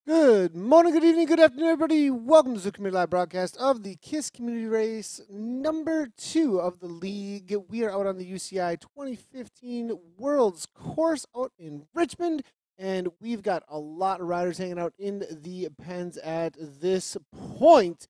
Good morning, good evening, good afternoon, everybody. Welcome to the Community Live broadcast of the KISS Community Race number 2 of the league. We are out on the UCI 2015 World's Course out in Richmond, and we've got a lot of riders hanging out in the pens at this point.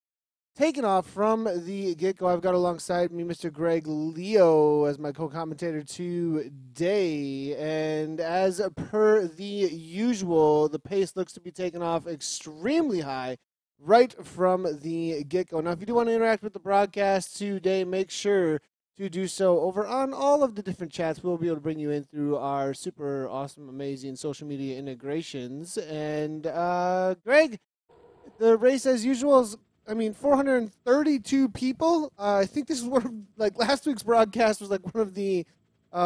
Taking off from the get-go, I've got alongside me Mr. Greg Leo as my co-commentator today. And as per the usual, the pace looks to be taking off extremely high right from the get-go. Now, if you do want to interact with the broadcast today, make sure to do so over on all of the different chats. We'll be able to bring you in through our super awesome, amazing social media integrations. And Greg, the race as usual is 432 people. I think this is one of, last week's broadcast was one of the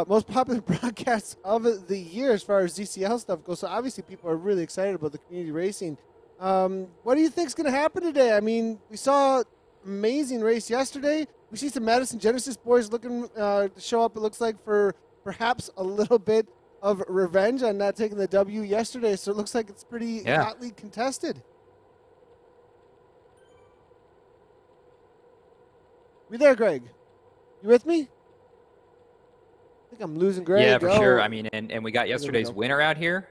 most popular broadcasts of the year as far as ZCL stuff goes. So obviously people are really excited about the community racing. What do you think is going to happen today? I mean, we saw amazing race yesterday. We see some Madison Genesis boys looking to show up, it looks like, for perhaps a little bit of revenge on not taking the W yesterday. So it looks like it's pretty hotly contested. We there, Greg? You with me? I think I'm losing Greg. Yeah, for sure. I mean, and we got yesterday's winner out here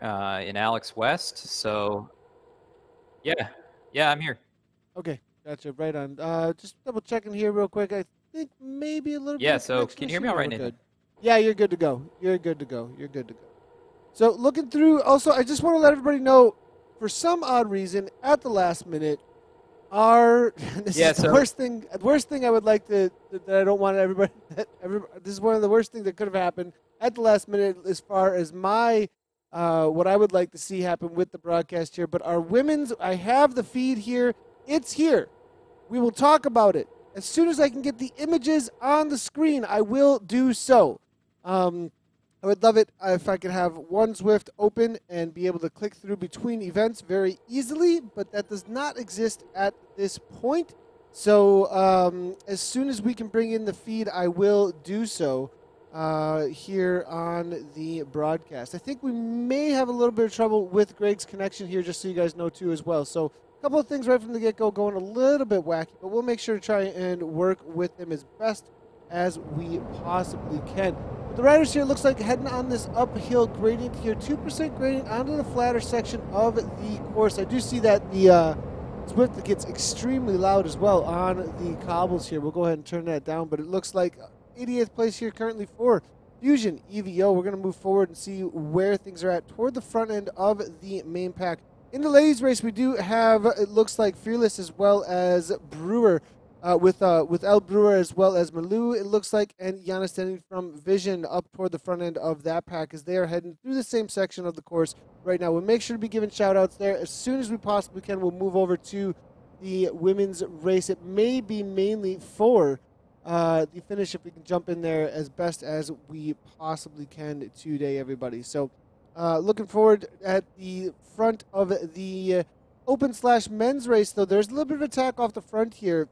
in Alex West. So, yeah, I'm here. Okay, gotcha. Right on. Just double checking here real quick. I think maybe a little bit. Yeah, so can you hear me all right, Nathan? Yeah, you're good to go. You're good to go. So looking through, also, I just want to let everybody know, for some odd reason, at the last minute, the worst thing I would like to, that I don't want everybody, this is one of the worst things that could have happened at the last minute as far as my, what I would like to see happen with the broadcast here. But our women's, I have the feed here. It's here. We will talk about it. As soon as I can get the images on the screen, I will do so. I would love it if I could have one Zwift open and be able to click through between events very easily, but that does not exist at this point. So as soon as we can bring in the feed, I will do so here on the broadcast. I think we may have a little bit of trouble with Greg's connection here, just so you guys know too as well. So a couple of things right from the get-go going a little bit wacky, but we'll make sure to try and work with them as best as we possibly can. The riders here looks like heading on this uphill gradient here, 2% gradient onto the flatter section of the course. I do see that the Zwift gets extremely loud as well on the cobbles here. We'll go ahead and turn that down, but it looks like 88th place here currently for Fusion EVO. We're going to move forward and see where things are at toward the front end of the main pack. In the ladies' race, we do have, it looks like, Fearless as well as Brewer. With El Brewer as well as Malou, it looks like, and Yana standing from Vision up toward the front end of that pack as they are heading through the same section of the course right now. We'll make sure to be giving shout-outs there. As soon as we possibly can, we'll move over to the women's race. It may be mainly for the finish if we can jump in there as best as we possibly can today, everybody. So looking forward at the front of the open/men's race, though. There's a little bit of attack off the front here.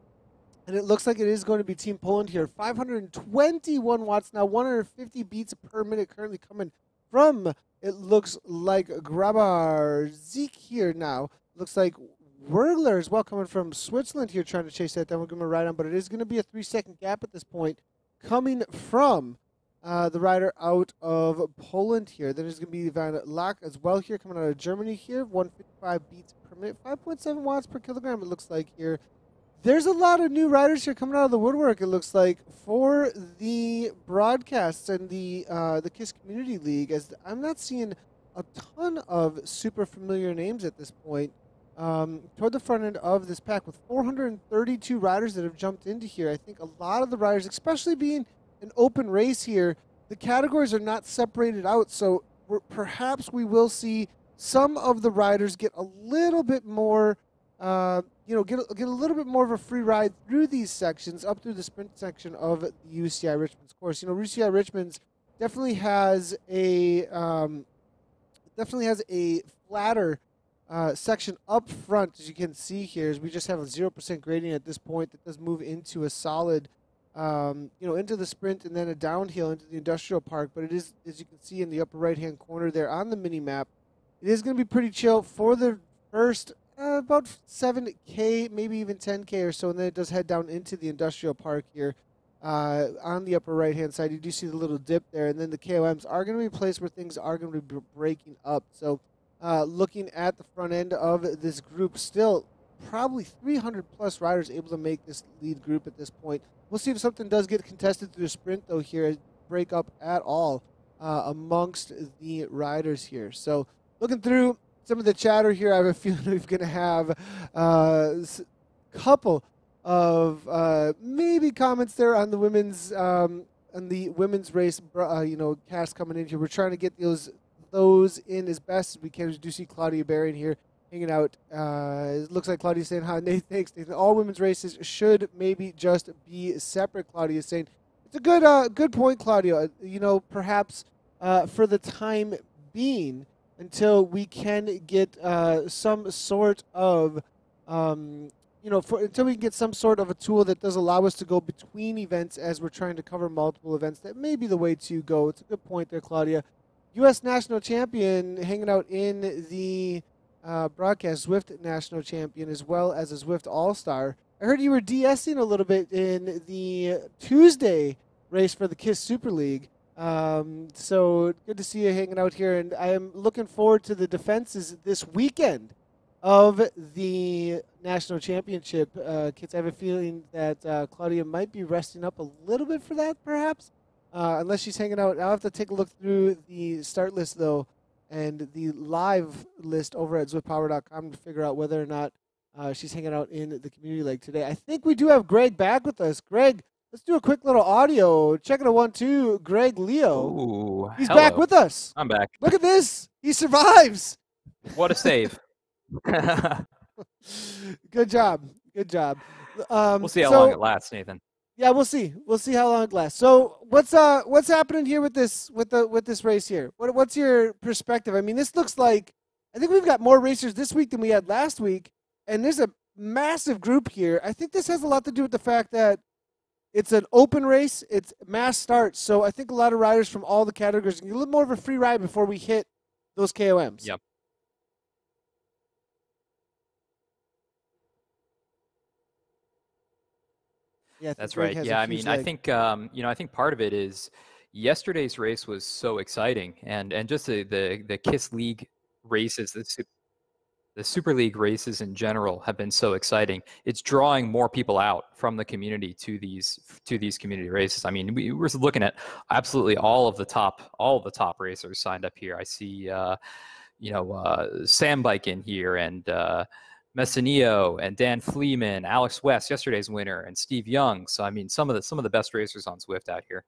And it looks like it is going to be Team Poland here. 521 watts now, 150 beats per minute currently coming from, it looks like, Grabarzik here now. Looks like Wurgler as well coming from Switzerland here trying to chase that down. We'll give him a ride on, but it is going to be a 3-second gap at this point coming from the rider out of Poland here. Then there's going to be Van Lack as well here coming out of Germany here. 155 beats per minute, 5.7 watts per kilogram it looks like here. There's a lot of new riders here coming out of the woodwork, it looks like, for the broadcasts and the KISS Community League, as I'm not seeing a ton of super familiar names at this point toward the front end of this pack, with 432 riders that have jumped into here. I think a lot of the riders, especially being an open race here, the categories are not separated out, so perhaps we will see some of the riders get a little bit more get a little bit more of a free ride through these sections, up through the sprint section of the UCI Richmond's course. UCI Richmond's definitely has a flatter section up front, as you can see here. As we just have a 0% gradient at this point that does move into a solid, into the sprint and then a downhill into the industrial park. But it is, as you can see in the upper right-hand corner there on the mini map, it is going to be pretty chill for the first about 7K, maybe even 10K or so, and then it does head down into the industrial park here. On the upper right-hand side, you do see the little dip there, and then the KOMs are going to be a place where things are going to be breaking up. So looking at the front end of this group, still probably 300-plus riders able to make this lead group at this point. We'll see if something does get contested through the sprint, though, here. Break up at all amongst the riders here. So looking through some of the chatter here, I have a feeling we're going to have a couple of maybe comments there on the women's race. Cast coming in here. We're trying to get those in as best as we can. We do see Claudia Barry in here hanging out. It looks like Claudia's saying, "Hi, Nate, thanks, Nathan. All women's races should maybe just be separate." Claudia's saying, "It's a good point, Claudia. Perhaps for the time being, until we can get some sort of." Until we can get some sort of a tool that does allow us to go between events as we're trying to cover multiple events, that may be the way to go." It's a good point there, Claudia. U.S. National Champion hanging out in the broadcast, Zwift National Champion, as well as a Zwift All-Star. I heard you were DSing a little bit in the Tuesday race for the KISS Super League. So good to see you hanging out here, and I am looking forward to the defenses this weekend of the national championship kits. I have a feeling that Claudia might be resting up a little bit for that, perhaps, unless she's hanging out. I'll have to take a look through the start list, though, and the live list over at ZwiftPower.com to figure out whether or not she's hanging out in the community league today. I think we do have Greg back with us. Greg, let's do a quick little audio. Check it out, 1, 2. Greg Leo. Ooh, he's hello. back with us. I'm back. Look at this. He survives. What a save. Good job. We'll see how long it lasts, Nathan. Yeah, we'll see. We'll see how long it lasts. So what's happening here with this race here? What's your perspective? I mean, this looks like, I think we've got more racers this week than we had last week, and there's a massive group here. I think this has a lot to do with the fact that it's an open race. It's mass starts. So I think a lot of riders from all the categories get a little more of a free ride before we hit those KOMs. Yep. Yeah, that's right. Yeah, I mean, I think I think part of it is yesterday's race was so exciting, and just the KISS League races, the Super League races in general have been so exciting. It's drawing more people out from the community to these community races. I mean, we were looking at absolutely all of the top racers signed up here. I see Sam Bike in here, and Messineo and Dan Fleeman, Alex West, yesterday's winner, and Steve Young. So I mean, some of the best racers on Zwift out here.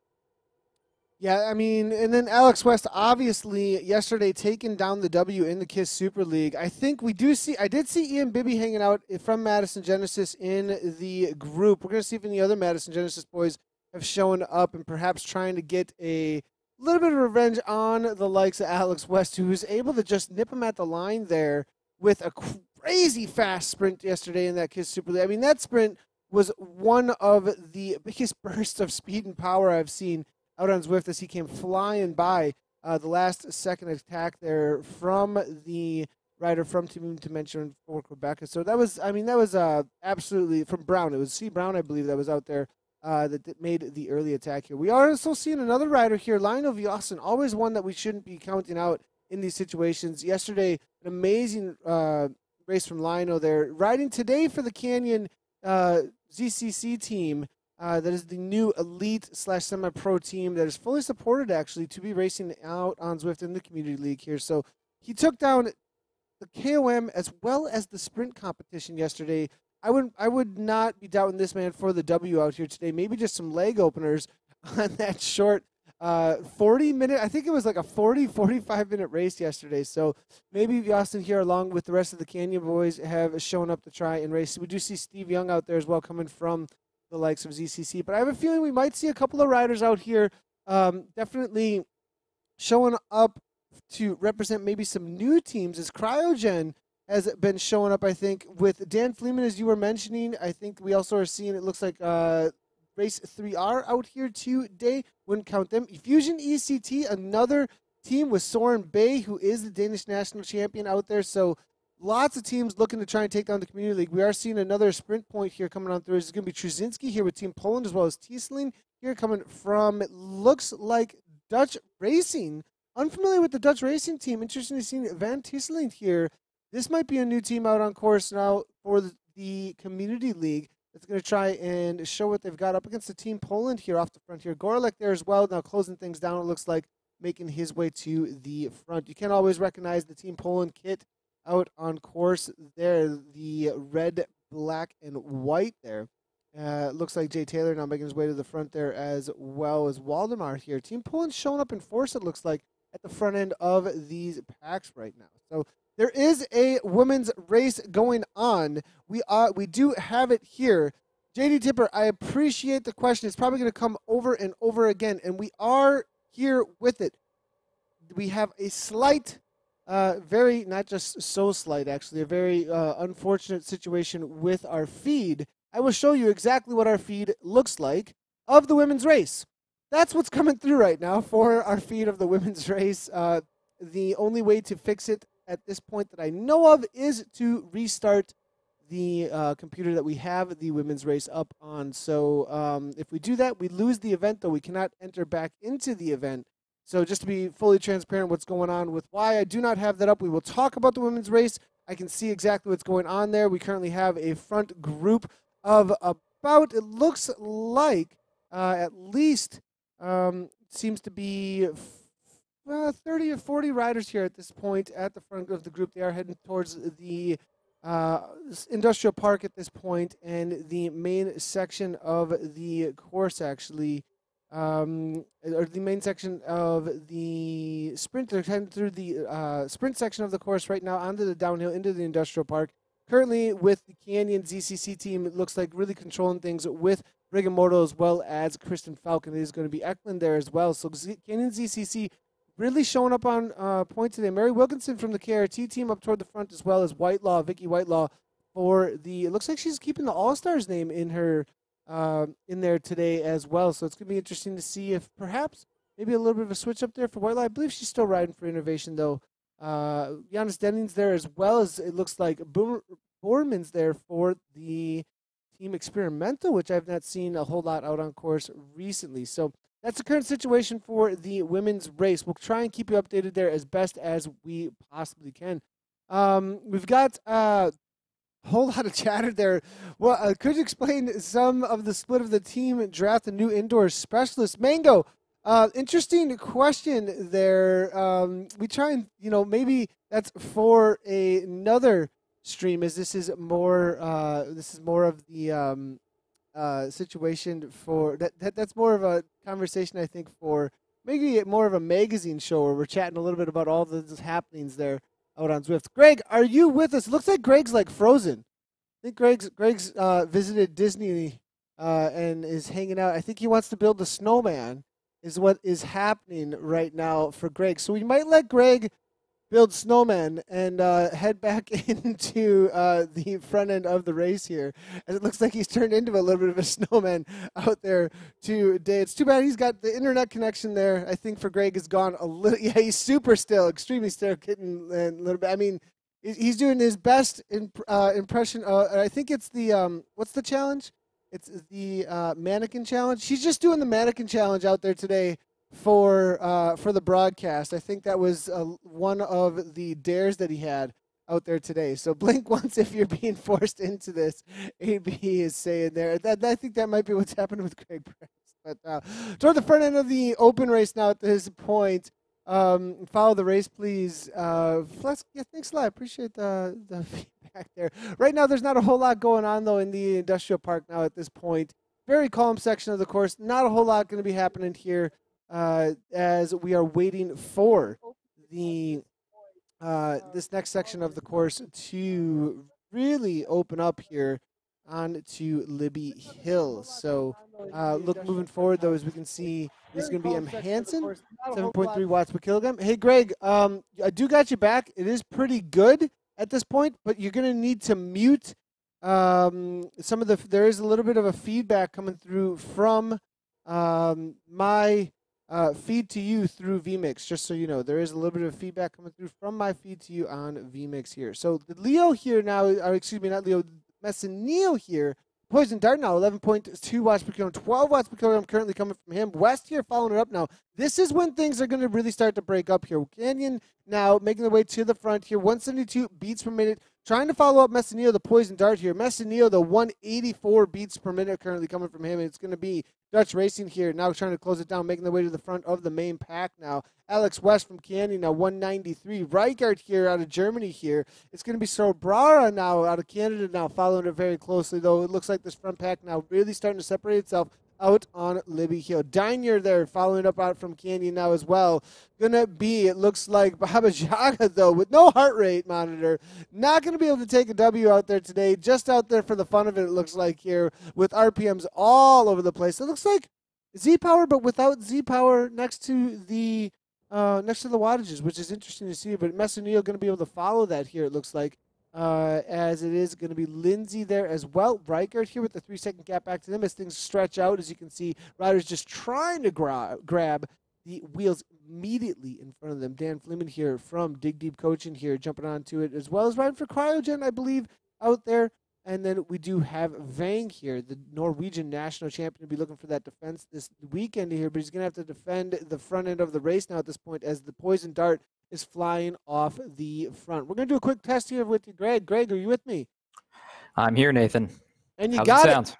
Yeah, I mean, and then Alex West obviously yesterday taking down the W in the KISS Super League. I think I did see Ian Bibby hanging out from Madison Genesis in the group. We're going to see if any other Madison Genesis boys have shown up and perhaps trying to get a little bit of revenge on the likes of Alex West, who was able to just nip him at the line there with a crazy fast sprint yesterday in that KISS Super League. I mean, that sprint was one of the biggest bursts of speed and power I've seen out on Zwift as he came flying by the last second attack there from the rider from Team Dimension for Quebec. So that was absolutely from Brown. It was C. Brown, I believe, that was out there that made the early attack here. We are also seeing another rider here, Lionel Viassen, always one that we shouldn't be counting out in these situations. Yesterday, an amazing race from Lionel there. Riding today for the Canyon ZCC team. That is the new elite/semi-pro team that is fully supported, actually, to be racing out on Zwift in the Community League here. So he took down the KOM as well as the sprint competition yesterday. I would not be doubting this man for the W out here today. Maybe just some leg openers on that short 40-minute, I think it was like a 45-minute race yesterday. So maybe Austin here, along with the rest of the Canyon boys, have shown up to try and race. We do see Steve Young out there as well, coming from the likes of ZCC. But I have a feeling we might see a couple of riders out here definitely showing up to represent maybe some new teams, as Cryogen has been showing up, I think, with Dan Fleeman, as you were mentioning. I think we also are seeing, it looks like Race 3R out here today. Wouldn't count them. Fusion ECT, another team with Soren Bay, who is the Danish national champion out there. So lots of teams looking to try and take down the Community League. We are seeing another sprint point here coming on through. It's going to be Trzynski here with Team Poland, as well as Tiesling here coming from, it looks like, Dutch Racing. Unfamiliar with the Dutch Racing team. Interesting to see Van Tiesling here. This might be a new team out on course now for the Community League that's going to try and show what they've got up against the Team Poland here off the front here. Gorlek there as well, now closing things down, it looks like, making his way to the front. You can't always recognize the Team Poland kit out on course there, the red, black, and white there. Looks like Jay Taylor now making his way to the front there, as well as Waldemar here. Team Poland showing up in force, it looks like, at the front end of these packs right now. So there is a women's race going on. We do have it here. JD Tipper, I appreciate the question. It's probably going to come over and over again, and we are here with it. We have a slight, very, not just so slight actually, a very unfortunate situation with our feed. I will show you exactly what our feed looks like of the women's race. That's what's coming through right now for our feed of the women's race. The only way to fix it at this point that I know of is to restart the computer that we have the women's race up on. So if we do that, we lose the event, though we cannot enter back into the event. So just to be fully transparent what's going on with why I do not have that up, we will talk about the women's race. I can see exactly what's going on there. We currently have a front group of about, it looks like, at least seems to be 30 or 40 riders here at this point at the front of the group. They are heading towards the industrial park at this point, and the main section of the course actually, or the main section of the sprint. They're heading through the sprint section of the course right now onto the downhill into the industrial park. Currently with the Canyon ZCC team, it looks like really controlling things with Rigamoto as well as Kristen Falcon. It is going to be Eklund there as well. So Canyon ZCC really showing up on point today. Mary Wilkinson from the KRT team up toward the front, as well as Whitelaw, Vicky Whitelaw for the, it looks like she's keeping the All-Stars name in her in there today as well. So it's going to be interesting to see if perhaps maybe a little bit of a switch up there for Whitelaw. I believe she's still riding for Innovation though. Giannis Denning's there, as well as it looks like Borman's there for the Team Experimental, which I've not seen a whole lot out on course recently. So that's the current situation for the women's race. We'll try and keep you updated there as best as we possibly can. We've got a whole lot of chatter there. Well, could you explain some of the split of the team draft the new indoor specialist? Mango, interesting question there. We try and, maybe that's for another stream, as this is more of the situation for that's more of a conversation, I think, for maybe more of a magazine show where we're chatting a little bit about all the happenings there out on Zwift. Greg, are you with us? It looks like Greg's like frozen. I think Greg's visited Disney and is hanging out. I think he wants to build a snowman is what is happening right now for Greg. So we might let Greg build snowmen and head back into the front end of the race here, as it looks like he's turned into a little bit of a snowman out there today. It's too bad he's got the internet connection there. I think for Greg is gone a little. Yeah, he's extremely still getting a little bit. I mean, he's doing his best impression. I think it's the what's the challenge? It's the mannequin challenge. He's just doing the mannequin challenge out there today for the broadcast. I think that was one of the dares that he had out there today. So blink once if you're being forced into this. AB is saying there. I think that might be what's happening with Greg Press. But toward the front end of the open race now at this point. Follow the race, please. Thanks a lot. I appreciate the feedback there. Right now, there's not a whole lot going on, though, in the industrial park now at this point. Very calm section of the course. Not a whole lot going to be happening here as we are waiting for the this next section of the course to really open up here onto Libby Hill. So moving forward, though, as we can see, this is going to be M. Hansen, 7.3 watts per kilogram. Hey, Greg, I do got you back. It is pretty good at this point, but you're going to need to mute some of there is a little bit of a feedback coming through from my feed to you through vMix, just so you know. There is a little bit of feedback coming through from my feed to you on vMix here. So the Leo here now, or excuse me, not Leo, Messineo here. Poison Dart now, 11.2 watts per kilogram, 12 watts per kilogram currently coming from him. West here following it up now. This is when things are going to really start to break up here. Canyon now making their way to the front here, 172 beats per minute. Trying to follow up Messineo, the Poison Dart here. Messineo, the 184 beats per minute currently coming from him. It's going to be Dutch Racing here, now trying to close it down, making their way to the front of the main pack now. Alex West from Canyon now, 193. Reichert here out of Germany here. It's going to be Sobrara now out of Canada now, following it very closely, though. It looks like this front pack now really starting to separate itself out on Libby Hill. Diner there following up out from Canyon now as well. Gonna be, it looks like, Baba Jaga, though, with no heart rate monitor. Not going to be able to take a W out there today. Just out there for the fun of it looks like here, with RPMs all over the place. It looks like Z-Power, but without Z-Power next to the wattages, which is interesting to see. But Messineo going to be able to follow that here, it looks like. As it is going to be Lindsay there as well. Reichert here with the 3-second gap back to them as things stretch out. As you can see, riders just trying to grab the wheels immediately in front of them. Dan Fleeman here from Dig Deep Coaching here jumping onto it, as well as riding for Cryogen, I believe, out there. And then we do have Vang here, the Norwegian national champion, to be looking for that defense this weekend here, but he's going to have to defend the front end of the race now at this point as the Poison Dart is flying off the front. We're going to do a quick test here with you, Greg. Greg, are you with me? I'm here, Nathan. And you How's got it it. Sound?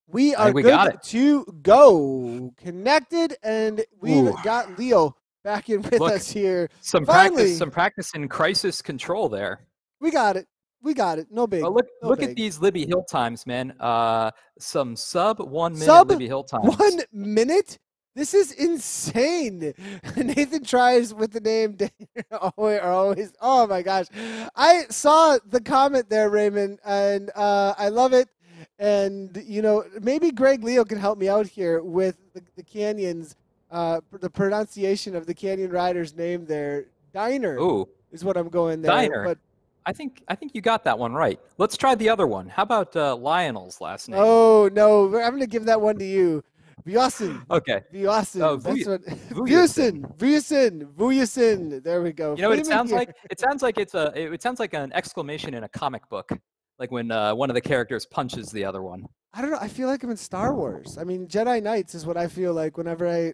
We are good to go. Connected, and we've got Leo back in with us here. Some practice in crisis control there. We got it. We got it. No big. Well, look at these Libby Hill times, man. Some sub 1 minute Libby Hill times. 1 minute? This is insane. Nathan tries with the name always. Oh my gosh. I saw the comment there, Raymond, and I love it. And, you know, maybe Greg Leo can help me out here with the Canyons, the pronunciation of the Canyon rider's name there. Diner is what I'm going there. Diner. But I think you got that one right. Let's try the other one. How about Lionel's last name? Oh, no. I'm going to give that one to you. Vujasin. Okay. Vujasin. Oh, Vujasin. There we go. You know what it sounds like? It sounds like an exclamation in a comic book, like when one of the characters punches the other one. I don't know. I feel like I'm in Star Wars. I mean, Jedi Knights is what I feel like whenever I,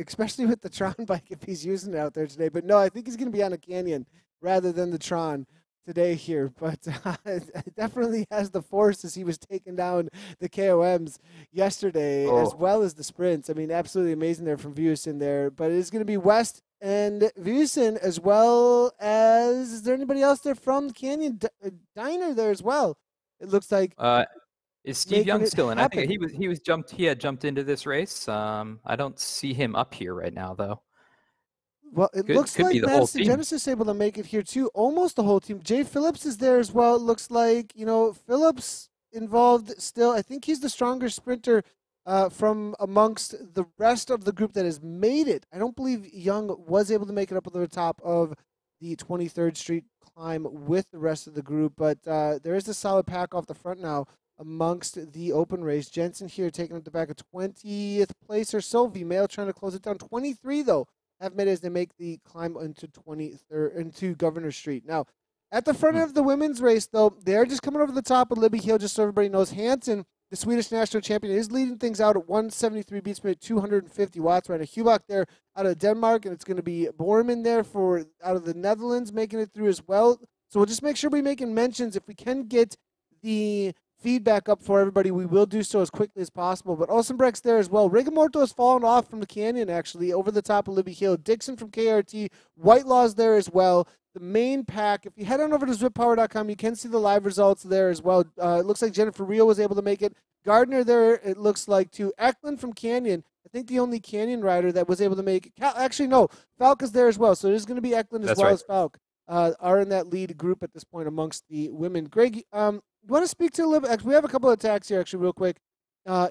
especially with the Tron bike, if he's using it out there today. But no, I think he's going to be on a Canyon rather than the Tron today here, but it definitely has the force as he was taking down the KOMs yesterday, as well as the sprints. I mean, absolutely amazing there from Vujasin there, but it is going to be West and Vujasin, as well as, is there anybody else there from Canyon Diner there as well? It looks like. Is Steve Young still in? I think he had jumped into this race. I don't see him up here right now though. Well, it looks like Madison Genesis able to make it here too. Almost the whole team. Jay Phillips is there as well. It looks like, you know, Phillips involved still. I think he's the stronger sprinter from amongst the rest of the group that has made it. I don't believe Young was able to make it up to the top of the 23rd Street climb with the rest of the group, but there is a solid pack off the front now amongst the open race. Jensen here taking up the back of 20th place or so. V-Mail trying to close it down. 23 though have made it as they make the climb into Governor Street. Now, at the front of the women's race, though, they're just coming over the top of Libby Hill, just so everybody knows. Hansen, the Swedish national champion, is leading things out at 173 beats per minute, 250 watts. Right, a Hubach there out of Denmark, and it's going to be Borman there out of the Netherlands making it through as well. So we'll just make sure we're making mentions. If we can get the feedback up for everybody, we will do so as quickly as possible. But Olsenbrecht's there as well. Rigamorto has fallen off from the Canyon, actually, over the top of Libby Hill. Dixon from KRT. Whitelaw's there as well. The main pack, if you head on over to zwippower.com, you can see the live results there as well. It looks like Jennifer Rio was able to make it. Gardner there, it looks like, too. Eklund from Canyon, I think the only Canyon rider that was able to make it. Actually, no, Falk is there as well. So it is going to be Eklund as well as Falk are in that lead group at this point amongst the women. Greg, you want to speak to a little bit? We have a couple of attacks here, actually, real quick,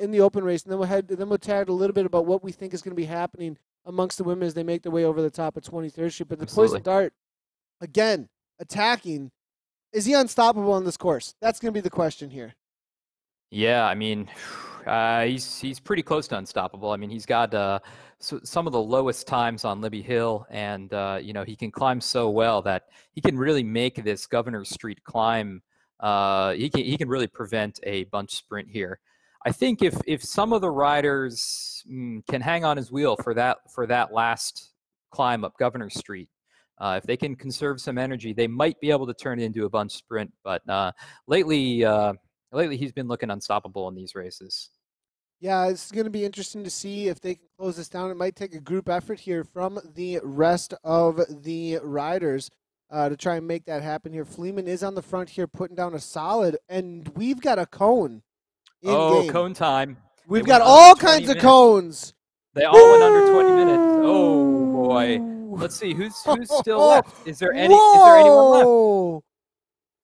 in the open race, and then we'll tag a little bit about what we think is going to be happening amongst the women as they make their way over the top of 23rd Street. But the Poison Dart, again, attacking. Is he unstoppable on this course? That's going to be the question here. Yeah, I mean, He's pretty close to unstoppable. I mean, he's got some of the lowest times on Libby Hill, and he can climb so well that he can really make this Governor Street climb. He can really prevent a bunch sprint here. I think if some of the riders can hang on his wheel for that last climb up Governor Street, if they can conserve some energy, they might be able to turn it into a bunch sprint. But lately he's been looking unstoppable in these races. Yeah, it's going to be interesting to see if they can close this down. It might take a group effort here from the rest of the riders to try and make that happen here. Fleeman is on the front here, putting down a solid, and we've got a cone in game. Cone time. We've got all kinds of cones. They all went under 20 minutes. Oh, boy. Let's see, who's still left? Is there anyone left?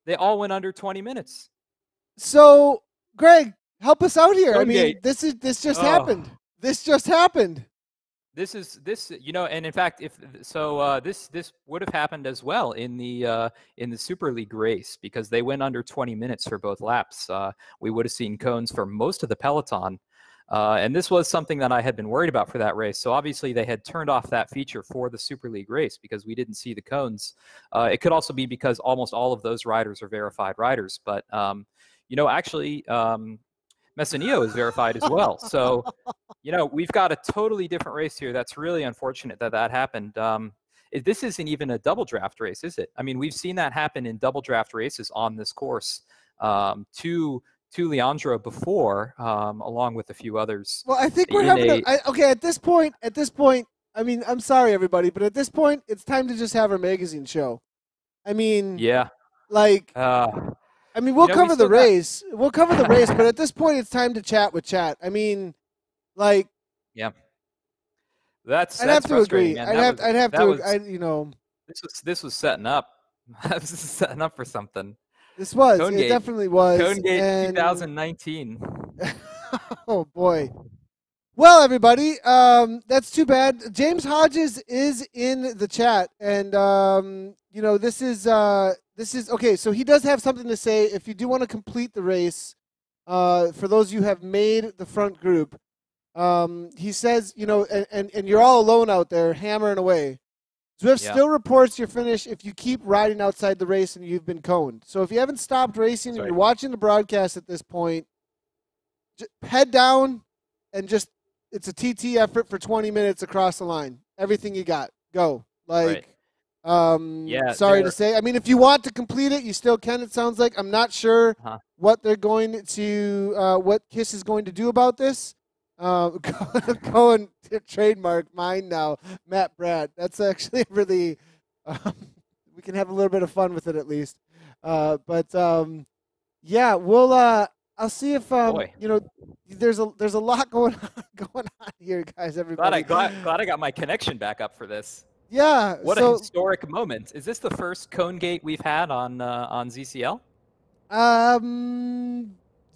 They all went under 20 minutes. So, Greg, help us out here. I mean, this just happened. This just happened. This, and in fact, this would have happened as well in the Super League race, because they went under 20 minutes for both laps. We would have seen cones for most of the peloton. And this was something that I had been worried about for that race. So obviously they had turned off that feature for the Super League race because we didn't see the cones. It could also be because almost all of those riders are verified riders. But, actually, Messineo is verified as well. So, we've got a totally different race here. That's really unfortunate that happened. This isn't even a double draft race, is it? I mean, we've seen that happen in double draft races on this course. To Leandro before, along with a few others. Well, I think we're having okay, at this point, I mean, I'm sorry, everybody, but at this point, it's time to just have our magazine show. I mean, yeah. I mean, we'll cover the race. We'll cover the race, but at this point, it's time to chat with chat. I mean, yeah. That's have to agree. Man. I'd have to. This was setting up. This is setting up for something. This was. Conate. It definitely was. Conate 2019. Oh, boy. Well, everybody, that's too bad. James Hodges is in the chat, and, this is okay, so he does have something to say. If you do want to complete the race, for those of you who have made the front group, he says, and you're all alone out there hammering away. Zwift still reports your finish if you keep riding outside the race and you've been coned. So if you haven't stopped racing and you're watching the broadcast at this point, just head down and it's a TT effort for 20 minutes across the line. Everything you got. Go. Sorry to say. I mean, if you want to complete it, you still can, it sounds like. I'm not sure what they're going to, what KISS is going to do about this. Going to trademark mine now, Matt Brad. That's actually really, we can have a little bit of fun with it at least. Yeah, we'll. I'll see if there's a lot going on here, guys. Everybody. Glad I got my connection back up for this. Yeah. What a historic moment! Is this the first cone gate we've had on ZCL?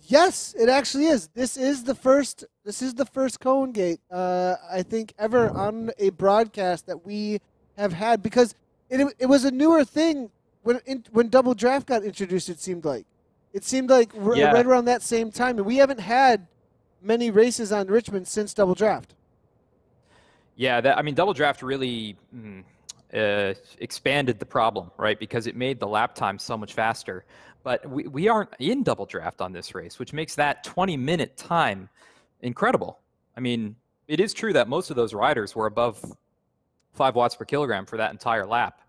Yes, it actually is. This is the first cone gate, I think, ever on a broadcast that we have had, because it was a newer thing when Double Draft got introduced. It seemed like right around that same time, and we haven't had many races on Richmond since Double Draft. Yeah, Double Draft really expanded the problem, right? Because it made the lap time so much faster. But we aren't in Double Draft on this race, which makes that 20-minute time incredible. I mean, it is true that most of those riders were above 5 watts per kilogram for that entire lap,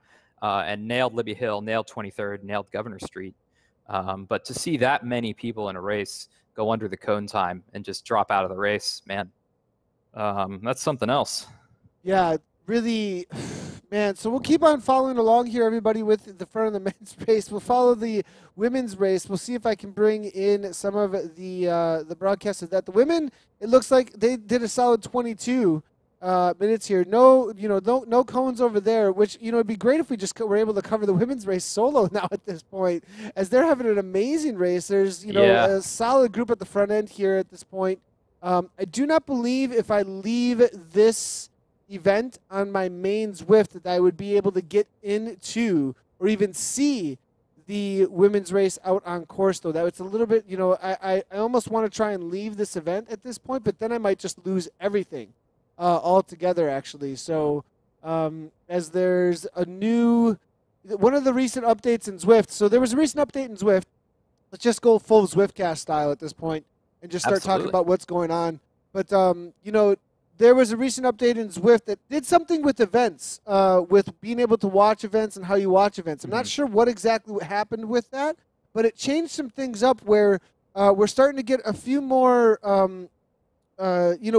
and nailed Libby Hill, nailed 23rd, nailed Governor Street. But to see that many people in a race go under the cone time and just drop out of the race, man, that's something else. Yeah, really, man. So we'll keep on following along here, everybody, with the front of the men's race. We'll follow the women's race. We'll see if I can bring in some of the broadcast of that. The women, it looks like they did a solid 22 minutes here. No cones over there, which, it'd be great if we just were able to cover the women's race solo now at this point, as they're having an amazing race. There's, a solid group at the front end here at this point. I do not believe if I leave this event on my main Zwift that I would be able to get into or even see the women's race out on course, though. That it's a little bit, I almost want to try and leave this event at this point, but then I might just lose everything altogether, actually. So as there's one of the recent updates in Zwift. So there was a recent update in Zwift. Let's just go full Zwiftcast style at this point and just start talking about what's going on. But, there was a recent update in Zwift that did something with events, with being able to watch events and how you watch events. I'm not sure what exactly happened with that, but it changed some things up where we're starting to get a few more,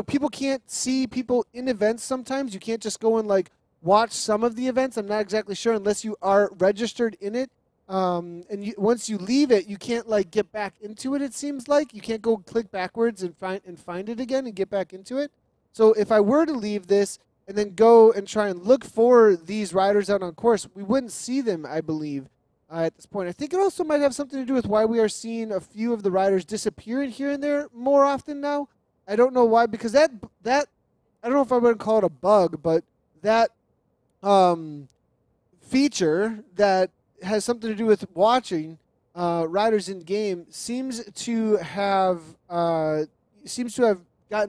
people can't see people in events sometimes. You can't just go and, like, watch some of the events. I'm not exactly sure unless you are registered in it. And once you leave it, you can't, like, get back into it, it seems like. You can't go click backwards and find it again and get back into it. So if I were to leave this and then go and try and look for these riders out on course, we wouldn't see them, I believe, at this point. I think it also might have something to do with why we are seeing a few of the riders disappearing here and there more often now. I don't know why, because that I don't know if I would call it a bug, but that feature that has something to do with watching riders in game seems to have gotten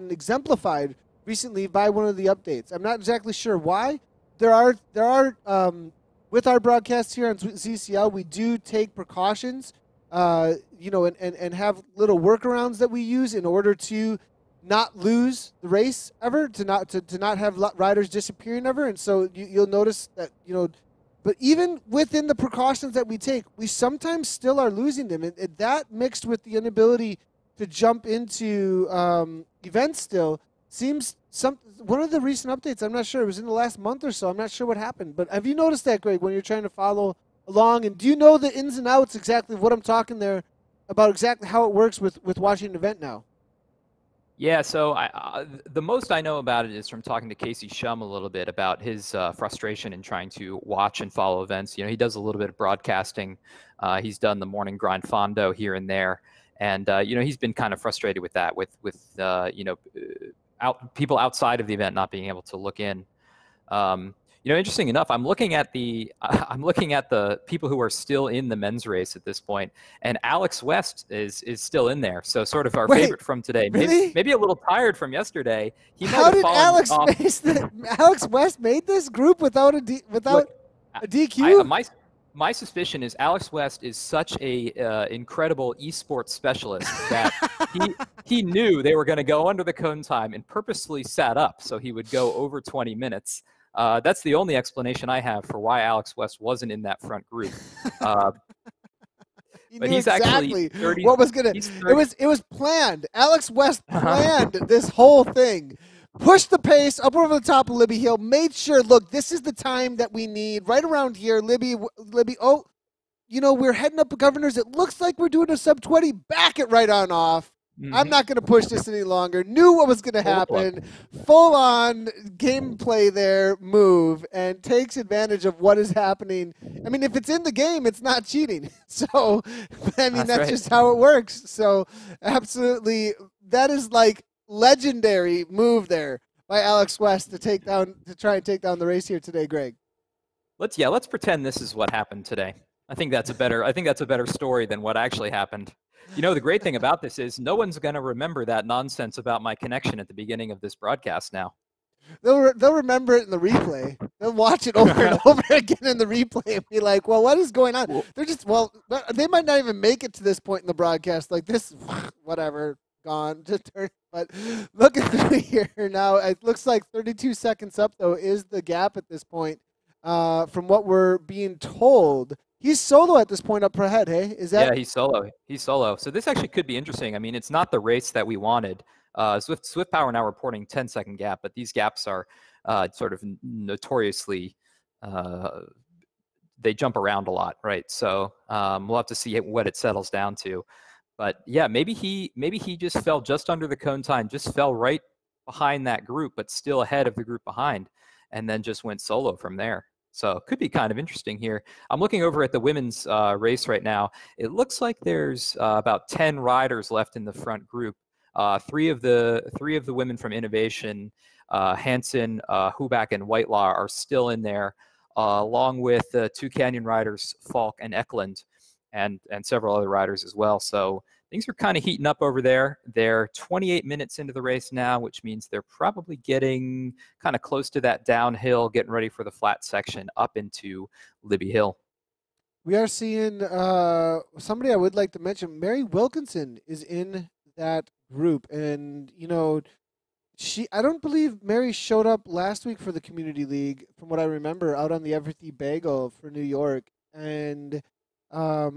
exemplified recently by one of the updates. I'm not exactly sure why. There are with our broadcasts here on ZCL, we do take precautions, and have little workarounds that we use in order to not lose the race ever, to not have riders disappearing ever. And so you'll notice that, but even within the precautions that we take, we sometimes still are losing them. And that mixed with the inability to jump into events still seems one of the recent updates. I'm not sure. It was in the last month or so. I'm not sure what happened. But have you noticed that, Greg, when you're trying to follow along? And do you know the ins and outs exactly of what I'm talking there about, exactly how it works with watching an event now? Yeah, so the most I know about it is from talking to Casey Shum a little bit about his frustration in trying to watch and follow events. He does a little bit of broadcasting. He's done the morning grind fondo here and there. And, he's been kind of frustrated with that, with people outside of the event not being able to look in. Interesting enough, I'm looking at the people who are still in the men's race at this point, and Alex West is still in there. So sort of our favorite from today. Really? Maybe a little tired from yesterday. How did Alex West made this group without a DQ? My suspicion is Alex West is such a incredible esports specialist that he knew they were going to go under the cone time and purposely sat up so he would go over 20 minutes. That's the only explanation I have for why Alex West wasn't in that front group. But he's exactly actually 30, what was gonna. It was planned. Alex West planned this whole thing. Pushed the pace up over the top of Libby Hill. Made sure, look, this is the time that we need right around here. Libby. Oh, we're heading up the Governors. It looks like we're doing a sub 20. Back it right on off. Mm-hmm. I'm not going to push this any longer. Knew what was going to happen. Full on gameplay there, move, and takes advantage of what is happening. I mean, if it's in the game, it's not cheating. So, I mean, that's right. Just how it works. So, absolutely, that is like legendary move there by Alex West to try and take down the race here today, Greg. Let's pretend this is what happened today. I think that's a better story than what actually happened. The great thing about this is no one's going to remember that nonsense about my connection at the beginning of this broadcast now. They'll remember it in the replay. They'll watch it over and over again in the replay and be like, well, what is going on? They might not even make it to this point in the broadcast. Like this, whatever, gone. But looking through here now, it looks like 32 seconds up, though, is the gap at this point from what we're being told. He's solo at this point up ahead, hey? Yeah, he's solo. So this actually could be interesting. I mean, it's not the race that we wanted. Swift Power now reporting 10-second gap, but these gaps are sort of notoriously they jump around a lot, right? So we'll have to see what it settles down to. But yeah, maybe he just fell just under the cone time, just fell right behind that group, but still ahead of the group behind, and then just went solo from there. So it could be kind of interesting here. I'm looking over at the women's race right now. It looks like there's about 10 riders left in the front group. Three of the women from Innovation, Hansen, Huback, and Whitelaw are still in there, along with 2 Canyon riders, Falk and Eklund. and several other riders as well. So things are kind of heating up over there. They're 28 minutes into the race now, which means they're probably getting kind of close to that downhill, getting ready for the flat section up into Libby Hill. We are seeing somebody I would like to mention. Mary Wilkinson is in that group, and I don't believe Mary showed up last week for the Community League, from what I remember, out on the Everthy Bagel for New York. And I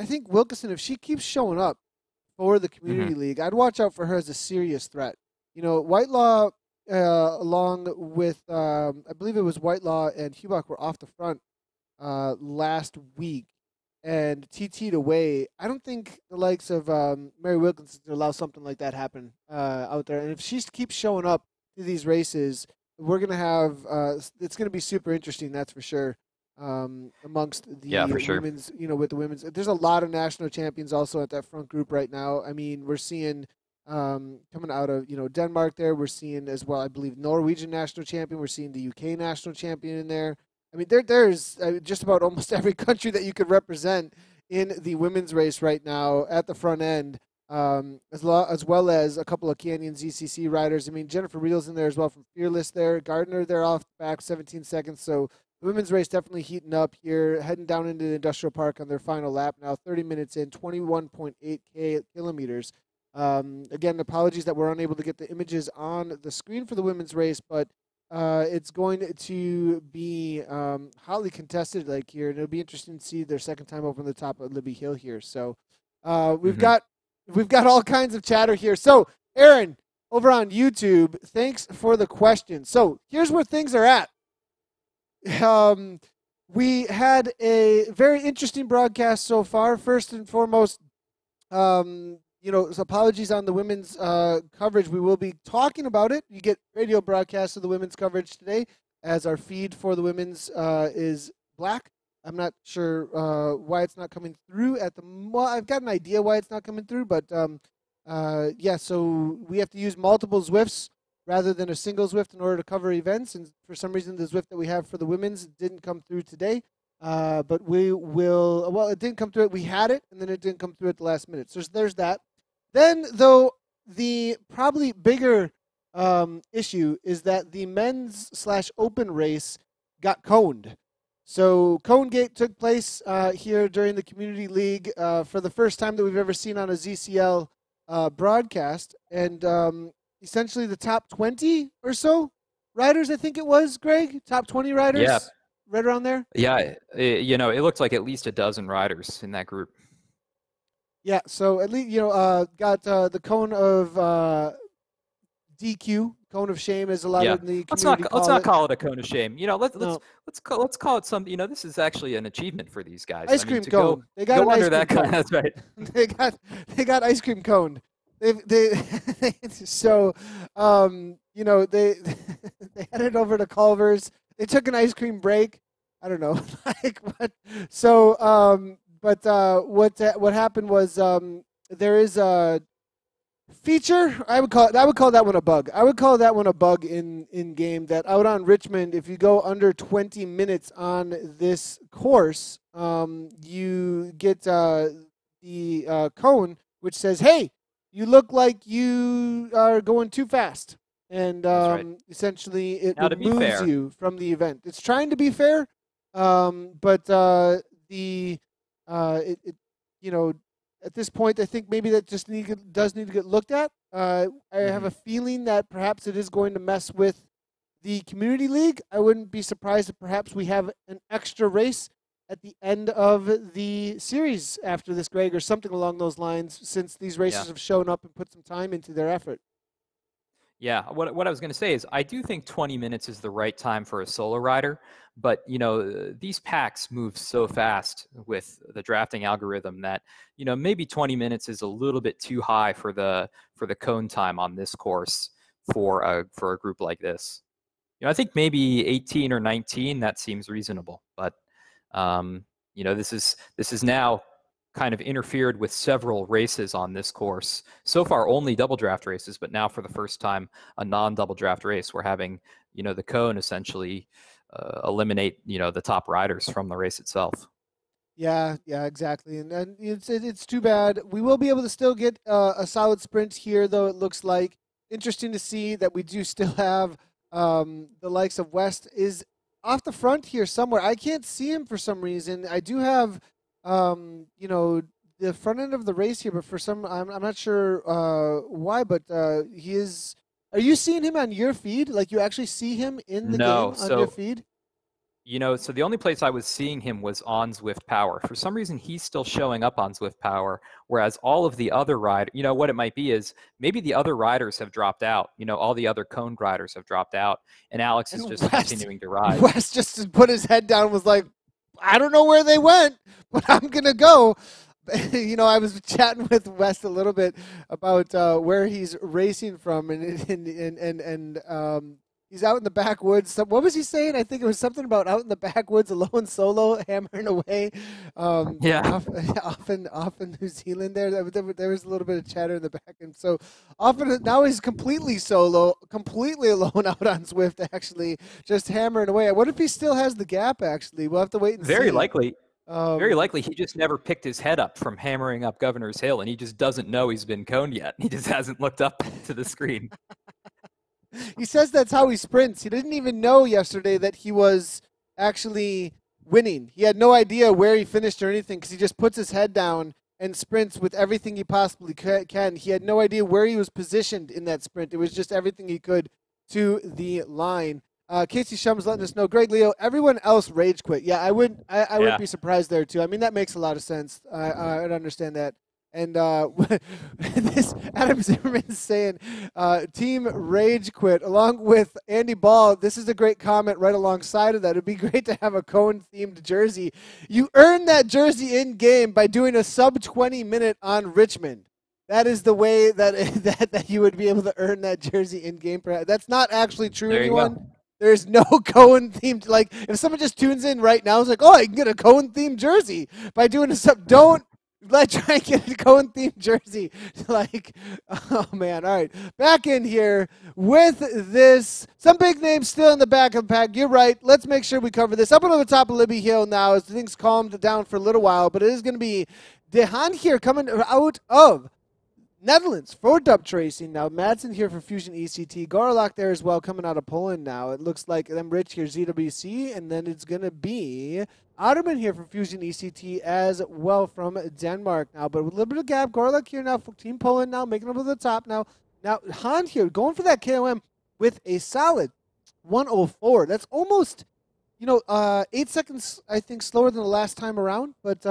think Wilkinson, if she keeps showing up for the Community League, I'd watch out for her as a serious threat. Whitelaw, along with I believe it was Whitelaw and Hubach were off the front last week and TT'd away. I don't think the likes of Mary Wilkinson to allow something like that happen out there. And if she keeps showing up to these races, we're gonna have it's gonna be super interesting. That's for sure. Amongst the women's, with the women's, there's a lot of national champions also at that front group right now. I mean, we're seeing coming out of Denmark there. We're seeing as well, I believe, Norwegian national champion. We're seeing the UK national champion in there. I mean, there's just about almost every country that you could represent in the women's race right now at the front end, as well as a couple of Canyon ZCC riders. I mean, Jennifer Reel's in there as well from Fearless there. Gardner, they're off the back 17 seconds. So the women's race definitely heating up here, heading down into the industrial park on their final lap now, 30 minutes in, 21.8 kilometers. Again, apologies that we're unable to get the images on the screen for the women's race, but it's going to be hotly contested here, and it'll be interesting to see their second time over on the top of Libby Hill here. So we've got all kinds of chatter here. So Aaron, over on YouTube, thanks for the question. So here's where things are at. We had a very interesting broadcast so far. First and foremost, apologies on the women's coverage. We will be talking about it. You get radio broadcasts of the women's coverage today, as our feed for the women's is black. I'm not sure why it's not coming through at the. Well, I've got an idea why it's not coming through, but so we have to use multiple Zwifts rather than a single Zwift in order to cover events. And for some reason, the Zwift that we have for the women's didn't come through today. But we will. Well, it didn't come through. We had it, and then it didn't come through at the last minute. So there's that. Then, though, the probably bigger issue is that the men's/open race got coned. So Cone Gate took place here during the Community League for the first time that we've ever seen on a ZCL broadcast. And essentially the top 20 or so riders, I think it was, Greg? Top 20 riders? Yeah. Right around there? Yeah, it looked like at least a dozen riders in that group. Yeah, so at least, got the cone of DQ, cone of shame, is allowed in the community. Let's not call it a cone of shame. Let's call it something. This is actually an achievement for these guys. Ice cream cone. They got an ice cream cone. That's right. they got ice cream cone. They so they headed over to Culver's. They took an ice cream break. I don't know, what. So what happened was there is a feature. I would call that one a bug. I would call that one a bug in game, that out on Richmond, if you go under 20 minutes on this course, you get the cone which says, "Hey, you look like you are going too fast," and essentially it removes you from the event. It's trying to be fair, but at this point, I think maybe that just does need to get looked at. I have a feeling that perhaps it is going to mess with the Community League. I wouldn't be surprised if perhaps we have an extra race at the end of the series after this, Greg, or something along those lines, since these races have shown up and put some time into their effort. Yeah, what I was going to say is I do think 20 minutes is the right time for a solo rider, but these packs move so fast with the drafting algorithm that maybe 20 minutes is a little bit too high for the cone time on this course for a group like this. I think maybe 18 or 19, that seems reasonable, but this is now kind of interfered with several races on this course. So far, only double draft races, but now for the first time, a non-double draft race. We're having, the cone essentially eliminate, the top riders from the race itself. Yeah, yeah, exactly, and it's too bad. We will be able to still get a solid sprint here, though. It looks like interesting to see that we do still have the likes of West is off the front here somewhere. I can't see him for some reason. I do have the front end of the race here, but for some I'm not sure why, but he is. Are you seeing him on your feed? Like you actually see him in the No, game on your so feed? so the only place I was seeing him was on Zwift Power. For some reason, he's still showing up on Zwift Power, whereas all of the other what it might be is maybe the other riders have dropped out. All the other coned riders have dropped out, and Alex is And just continuing to ride. West just put his head down and was like, I don't know where they went, but I'm going to go. I was chatting with West a little bit about where he's racing from, and he's out in the backwoods. So, what was he saying? I think it was something about out in the backwoods, alone, solo, hammering away. Yeah. Off in New Zealand. There was a little bit of chatter in the back, and so often now he's completely solo, completely alone out on Zwift. Actually, just hammering away. What if he still has the gap? Actually, we'll have to wait and see. Very likely. Very Um, likely he just never picked his head up from hammering up Governor's Hill, and he just doesn't know he's been coned yet. He just hasn't looked up to the screen. He says that's how he sprints. He didn't even know yesterday that he was actually winning. He had no idea where he finished or anything because he just puts his head down and sprints with everything he possibly can. He had no idea where he was positioned in that sprint. It was just everything he could to the line. Casey Shum's letting us know. Greg Leo, everyone else rage quit. Yeah, I wouldn't be surprised there too. I mean, that makes a lot of sense. I'd understand that. And this Adam Zimmerman is saying, "Team Rage Quit," along with Andy Ball. This is a great comment right alongside of that. It'd be great to have a Cohen-themed jersey. You earn that jersey in game by doing a sub 20-minute on Richmond. That is the way that you would be able to earn that jersey in game. That's not actually true, There you anyone. go. There's no Cohen themed. Like if someone just tunes in right now, it's like, oh, I can get a Cohen themed jersey by doing a sub. Don't. Let's try and get a Cohen themed jersey. Like, oh man. All right. Back in here with this. Some big names still in the back of the pack. You're right. Let's make sure we cover this. Up on the top of Libby Hill now as things calmed down for a little while, but it is going to be De Haan here coming out of Netherlands for Dutch Racing. Now, Madsen here for Fusion ECT. Garlock there as well, coming out of Poland now. It looks like them Rich here, ZWC, and then it's going to be Otterman here for Fusion ECT as well from Denmark now. But with a little bit of gap, Garlock here now for Team Poland now, making up to the top now. Now, Han here going for that KOM with a solid 104. That's almost 8 seconds, I think, slower than the last time around, but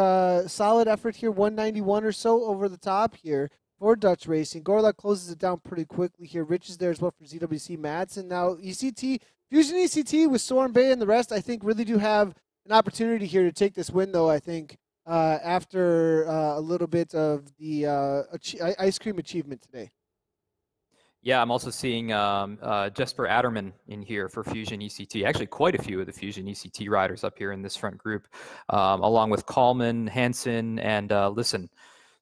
solid effort here, 191 or so over the top here for Dutch Racing. Gorlak closes it down pretty quickly here. Rich is there as well for ZWC Madsen. Now, ECT, Fusion ECT with Soren Bay and the rest, I think, really do have an opportunity here to take this win, though, I think, after a little bit of the ice cream achievement today. Yeah, I'm also seeing Jesper Adderman in here for Fusion ECT. Actually, quite a few of the Fusion ECT riders up here in this front group, along with Kallman, Hansen, and Listen.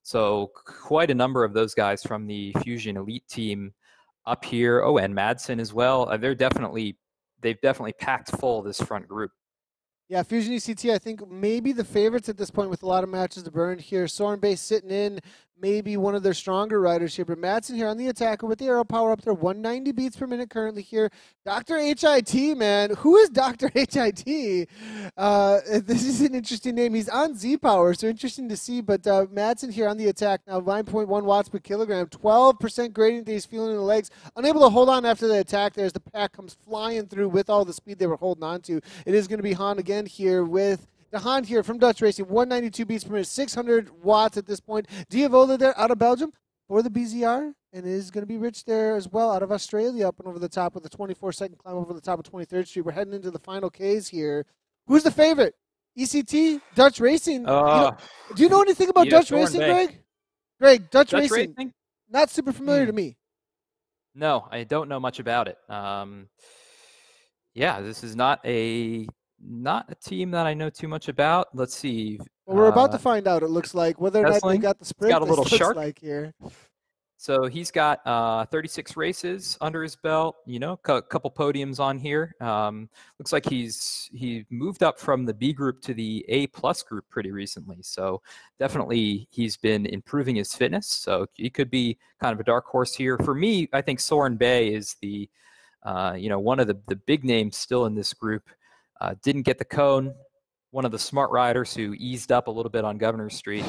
So quite a number of those guys from the Fusion Elite team up here. Oh, and Madsen as well. They've definitely packed full this front group. Yeah, Fusion ECT, I think maybe the favorites at this point with a lot of matches to burn here. Soren Bay sitting in, maybe one of their stronger riders here. But Madsen here on the attacker with the aero power up there, 190 beats per minute currently here. Dr. HIT, man. Who is Dr. HIT? This is an interesting name. He's on Z-Power, so interesting to see. But Madsen here on the attack now, 9.1 watts per kilogram, 12% gradient that he's feeling in the legs. Unable to hold on after the attack there as the pack comes flying through with all the speed they were holding on to. It is going to be Han again here with De Haan here from Dutch Racing, 192 beats per minute, 600 watts at this point. Diavola there out of Belgium for the BZR, and it is going to be Rich there as well out of Australia up and over the top with a 24-second climb over the top of 23rd Street. We're heading into the final Ks here. Who's the favorite? ECT, Dutch Racing? Do you know anything about Dutch Racing, Greg? Greg, Dutch Racing? Not super familiar to me. No, I don't know much about it. Yeah, this is not a team that I know too much about. Let's see. Well, we're about to find out. It looks like whether or not they got the sprint. Got a little shark like here. So he's got 36 races under his belt. You know, couple podiums on here. Looks like he moved up from the B group to the A plus group pretty recently. So definitely he's been improving his fitness. So he could be kind of a dark horse here. For me, I think Soren Bay is the one of the big names still in this group. Didn't get the cone. One of the smart riders who eased up a little bit on Governor Street.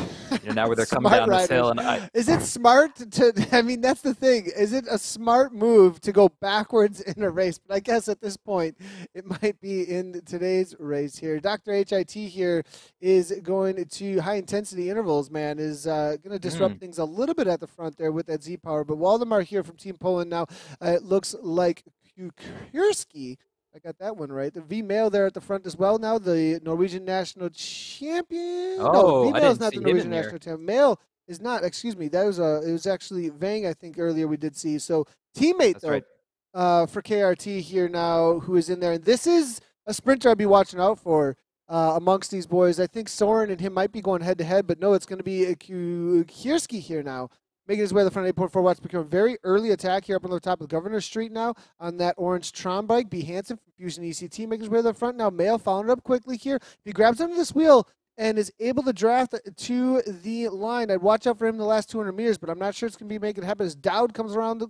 Now where they're coming down this hill, and is it smart to? I mean, that's the thing. Is it a smart move to go backwards in a race? But I guess at this point, it might be in today's race here. Dr. HIT here is going to high intensity intervals. Man, is going to disrupt things a little bit at the front there with that Z power. But Waldemar here from Team Poland now. It looks like Kukurski. I got that one right. The V-Mail there at the front as well now, the Norwegian national champion. Oh, no, V-Mail is not the him Norwegian national champion. Male is not, excuse me. That was it was actually Vang, I think, earlier we did see. So teammate, That's though, right. for KRT here now, who is in there. And this is a sprinter I'd be watching out for amongst these boys. I think Soren and him might be going head-to-head, but no, it's going to be Kierski here now, making his way to the front 8.4 watts. Become a very early attack here up on the top of Governor Street now on that orange Tron bike. B. Hansen from Fusion ECT making his way to the front now. Mail following it up quickly here. If he grabs onto this wheel and is able to draft to the line, I'd watch out for him in the last 200 meters, but I'm not sure it's going to be making it happen as Dowd comes around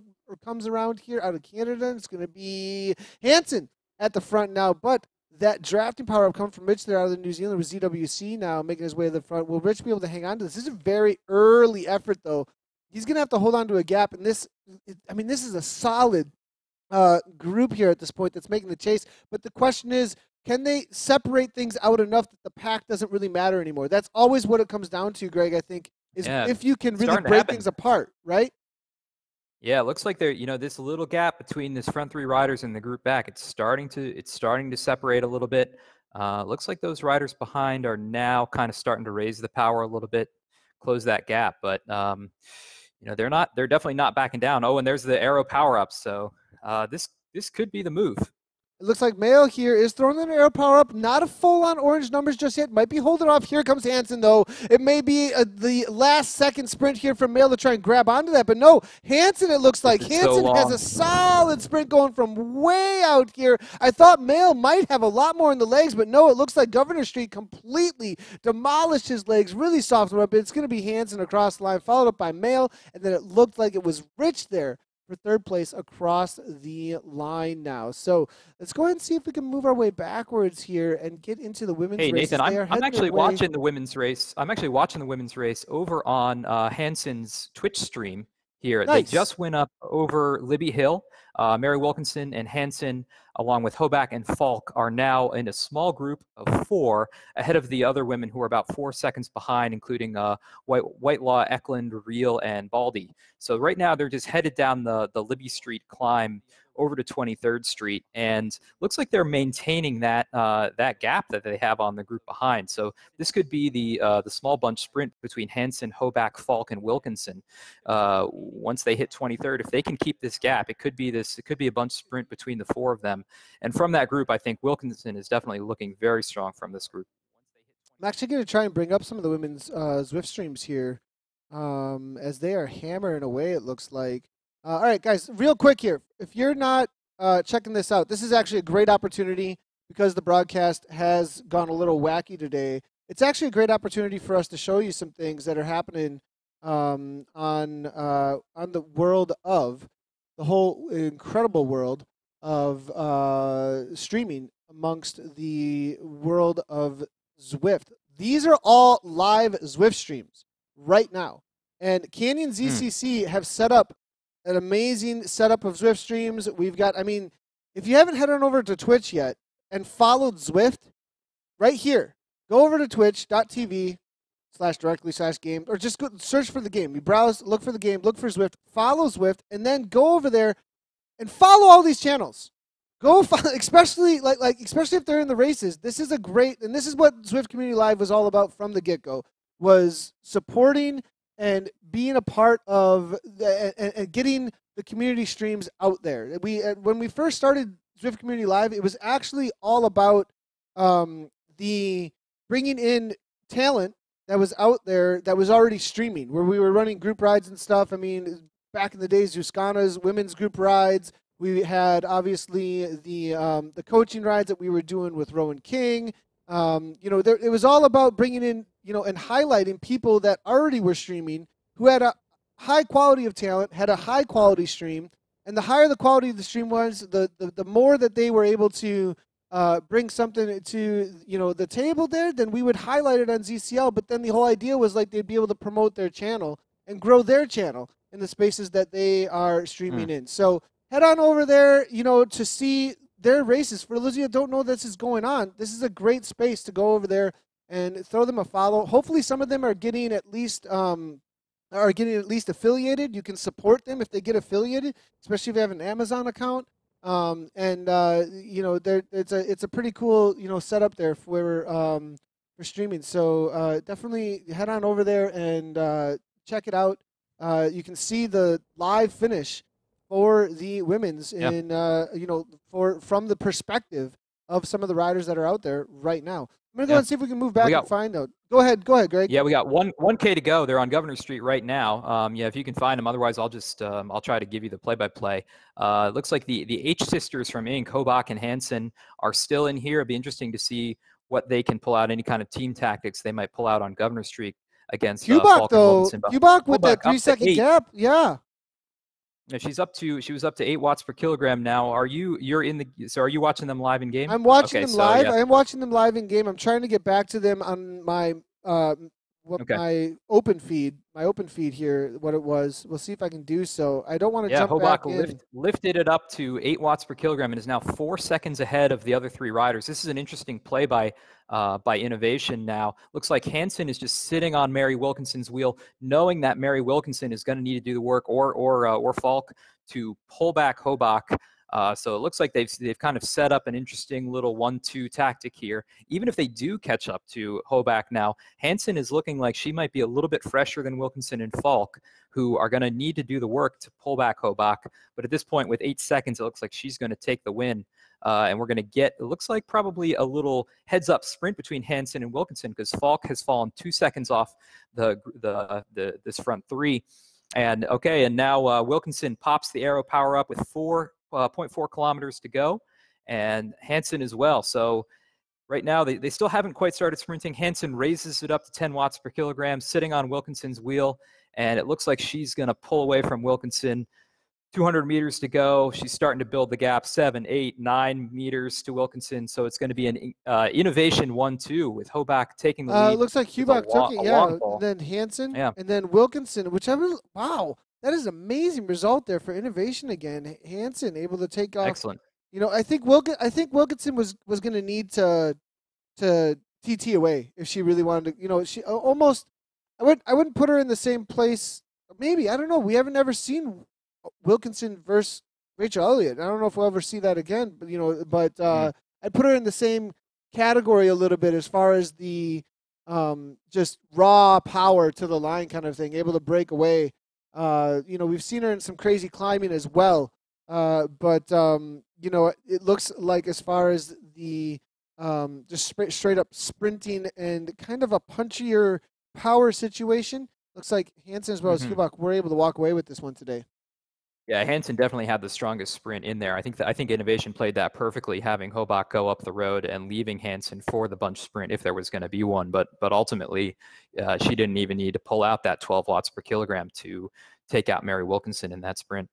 here out of Canada. It's going to be Hansen at the front now, but that drafting power up coming from Rich there out of the New Zealand with ZWC now making his way to the front. Will Rich be able to hang on to this? This is a very early effort, though. He's going to have to hold on to a gap, and this is a solid group here at this point that's making the chase. But the question is, can they separate things out enough that the pack doesn't really matter anymore? That's always what it comes down to, Greg, I think, is if you can really break things apart, right? Yeah, it looks like this little gap between this front three riders and the group back, it's starting to separate a little bit. Looks like those riders behind are now kind of starting to raise the power a little bit, close that gap, but they're definitely not backing down. Oh, and there's the arrow power up. So this could be the move. It looks like Mail here is throwing an arrow power up. Not a full-on orange numbers just yet. Might be holding off. Here comes Hansen, though. It may be the last-second sprint here from Mail to try and grab onto that. But no, Hansen, it looks like. Hansen has a solid sprint going from way out here. I thought Mail might have a lot more in the legs, but no, it looks like Governor Street completely demolished his legs, really softened up. It's going to be Hansen across the line, followed up by Mail, and then it looked like it was Rich there for third place across the line now. So let's go ahead and see if we can move our way backwards here and get into the women's race. Hey, Nathan, I'm actually watching the women's race. I'm actually watching the women's race over on Hansen's Twitch stream here. Nice. They just went up over Libby Hill. Mary Wilkinson and Hansen, along with Hoback and Falk, are now in a small group of 4 ahead of the other women who are about 4 seconds behind, including Whitelaw, Eklund, Reel, and Baldy. So right now they're just headed down the Libby Street climb over to 23rd Street, and looks like they're maintaining that gap that they have on the group behind. So this could be the small bunch sprint between Hansen, Hoback, Falk, and Wilkinson. Once they hit 23rd, if they can keep this gap, it could be a bunch sprint between the 4 of them. And from that group, I think Wilkinson is definitely looking very strong from this group. I'm actually going to try and bring up some of the women's Zwift streams here, as they are hammering away, it looks like. All right, guys, real quick here. If you're not checking this out, this is actually a great opportunity because the broadcast has gone a little wacky today. It's actually a great opportunity for us to show you some things that are happening on the world of the whole incredible world of streaming amongst the world of Zwift. These are all live Zwift streams right now. And Canyon ZCC have set up an amazing setup of Zwift streams. We've got, if you haven't head on over to Twitch yet and followed Zwift, right here, go over to twitch.tv/directly/game, or just go search for the game. You browse, look for the game, look for Zwift, follow Zwift, and then go over there and follow all these channels. Go follow, especially especially if they're in the races. This is a great, and this is what Zwift Community Live was all about from the get-go, was supporting and being a part of and getting the community streams out there. When we first started Zwift Community Live, it was actually all about the bringing in talent that was out there that was already streaming, where we were running group rides and stuff. back in the days, Zuskana's women's group rides. We had obviously the coaching rides that we were doing with Rowan King. It was all about bringing in, and highlighting people that already were streaming who had a high quality of talent, had a high quality stream, and the higher the quality of the stream was, the more that they were able to bring something to the table there, then we would highlight it on ZCL. But then the whole idea was like they'd be able to promote their channel and grow their channel in the spaces that they are streaming in. So head on over there, to see their races. For those of you that don't know this is going on, this is a great space to go over there and throw them a follow. Hopefully some of them are getting at least affiliated. You can support them if they get affiliated, especially if you have an Amazon account. It's a pretty cool setup there for streaming. So definitely head on over there and check it out. You can see the live finish for the women's in from the perspective of some of the riders that are out there right now. I'm gonna go and see if we can move back and find out. Go ahead, Greg. Yeah, we got 1K to go. They're on Governor Street right now. If you can find them. Otherwise, I'll try to give you the play-by-play. It looks like the H sisters from Inc., Hobach and Hansen, are still in here. It'd be interesting to see what they can pull out, any kind of team tactics they might pull out on Governor Street against Hubach, though. Hubach with that 3-second gap. Yeah. Yeah, she was up to 8 watts per kilogram now. Are you watching them live in game? I'm watching them live. Yeah. I am watching them live in game. I'm trying to get back to them on my my open feed here, what it was. We'll see if I can do so. I don't want to jump back in. Lifted it up to 8 watts per kilogram and is now 4 seconds ahead of the other 3 riders. This is an interesting play by Innovation now. Looks like Hansen is just sitting on Mary Wilkinson's wheel, knowing that Mary Wilkinson is going to need to do the work, or Falk to pull back Hobach. So it looks like they've kind of set up an interesting little 1-2 tactic here. Even if they do catch up to Hobach now, Hansen is looking like she might be a little bit fresher than Wilkinson and Falk, who are going to need to do the work to pull back Hobach. But at this point, with 8 seconds, it looks like she's going to take the win. And we're going to get, it looks like probably a little heads-up sprint between Hansen and Wilkinson, because Falk has fallen 2 seconds off this front 3. And now Wilkinson pops the aero power up with 4.4 kilometers to go, and Hansen as well. So right now they still haven't quite started sprinting. Hansen raises it up to 10 watts per kilogram, sitting on Wilkinson's wheel, and it looks like she's going to pull away from Wilkinson. 200 meters to go. She's starting to build the gap, 7, 8, 9 meters to Wilkinson. So it's going to be an Innovation 1-2 with Hobach taking the lead. It looks like Hubach took it, yeah. Then Hansen, and then Wilkinson, wow, that is an amazing result there for Innovation again. Hansen able to take off. Excellent. I think Wilkinson was going to need to TT away if she really wanted to. She almost. I wouldn't put her in the same place. Maybe, I don't know. We haven't ever seen Wilkinson versus Rachel Elliott. I don't know if we'll ever see that again, but I'd put her in the same category a little bit as far as the just raw power to the line kind of thing, able to break away. We've seen her in some crazy climbing as well, but it looks like as far as the just straight up sprinting and kind of a punchier power situation, looks like Hansen as well as Hubach were able to walk away with this one today. Yeah, Hansen definitely had the strongest sprint in there. I think Innovation played that perfectly, having Hobach go up the road and leaving Hansen for the bunch sprint if there was going to be one. But ultimately, she didn't even need to pull out that 12 watts per kilogram to take out Mary Wilkinson in that sprint.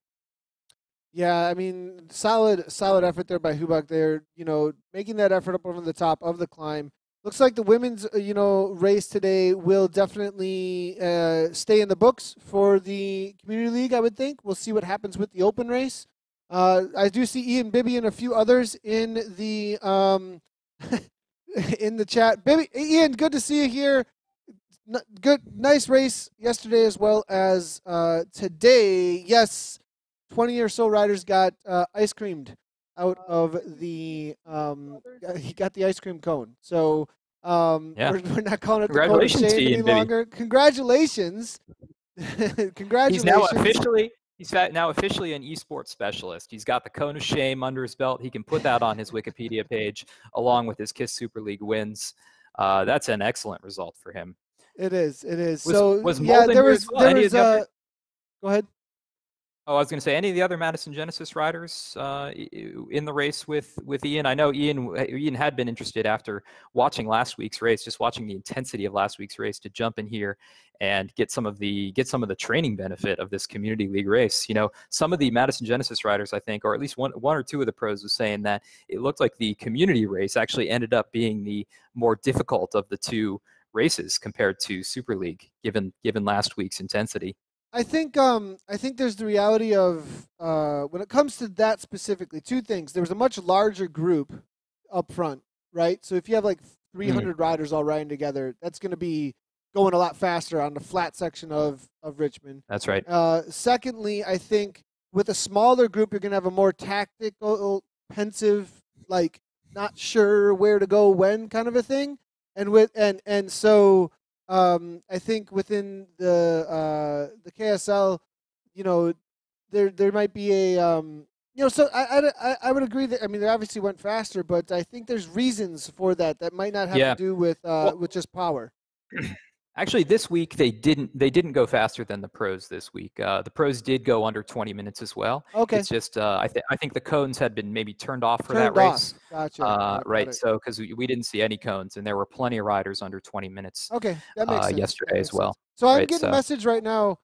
Yeah, I mean, solid effort there by Hubach there, making that effort up over the top of the climb. Looks like the women's, race today will definitely stay in the books for the Community League, I would think. We'll see what happens with the open race. I do see Ian Bibby and a few others in the in the chat. Bibby, Ian, good to see you here. Nice race yesterday as well as today. Yes, 20 or so riders got ice creamed out of the he got the ice cream cone. So we're not calling it the cone of shame any longer. Congratulations. Congratulations. He's now officially an esports specialist. He's got the cone of shame under his belt. He can put that on his Wikipedia page along with his KISS Super League wins. That's an excellent result for him. It is. Was Molden there was go ahead. Oh, I was going to say, any of the other Madison Genesis riders in the race with Ian? I know Ian had been interested after watching last week's race, just watching the intensity of last week's race, to jump in here and get some of the training benefit of this community league race. Some of the Madison Genesis riders, I think, or at least one or two of the pros, was saying that it looked like the community race actually ended up being the more difficult of the two races compared to Super League, given last week's intensity. I think there's the reality of when it comes to that specifically, two things. There was a much larger group up front, right? So if you have like 300 riders all riding together, that's going to be going a lot faster on the flat section of Richmond. That's right. Secondly, I think with a smaller group, you're going to have a more tactical, pensive, like not sure where to go when kind of a thing, and so. I think within the KSL, there might be a so I would agree that, I mean, they obviously went faster, but I think there's reasons for that might not have to do with just power. Actually, this week they didn't go faster than the pros this week. The pros did go under 20 minutes as well. Okay. It's just I think the cones had been maybe turned off for that race. Gotcha. Right. So because we didn't see any cones, and there were plenty of riders under 20 minutes. Okay, that makes sense. Yesterday as well. So I'm getting a message right now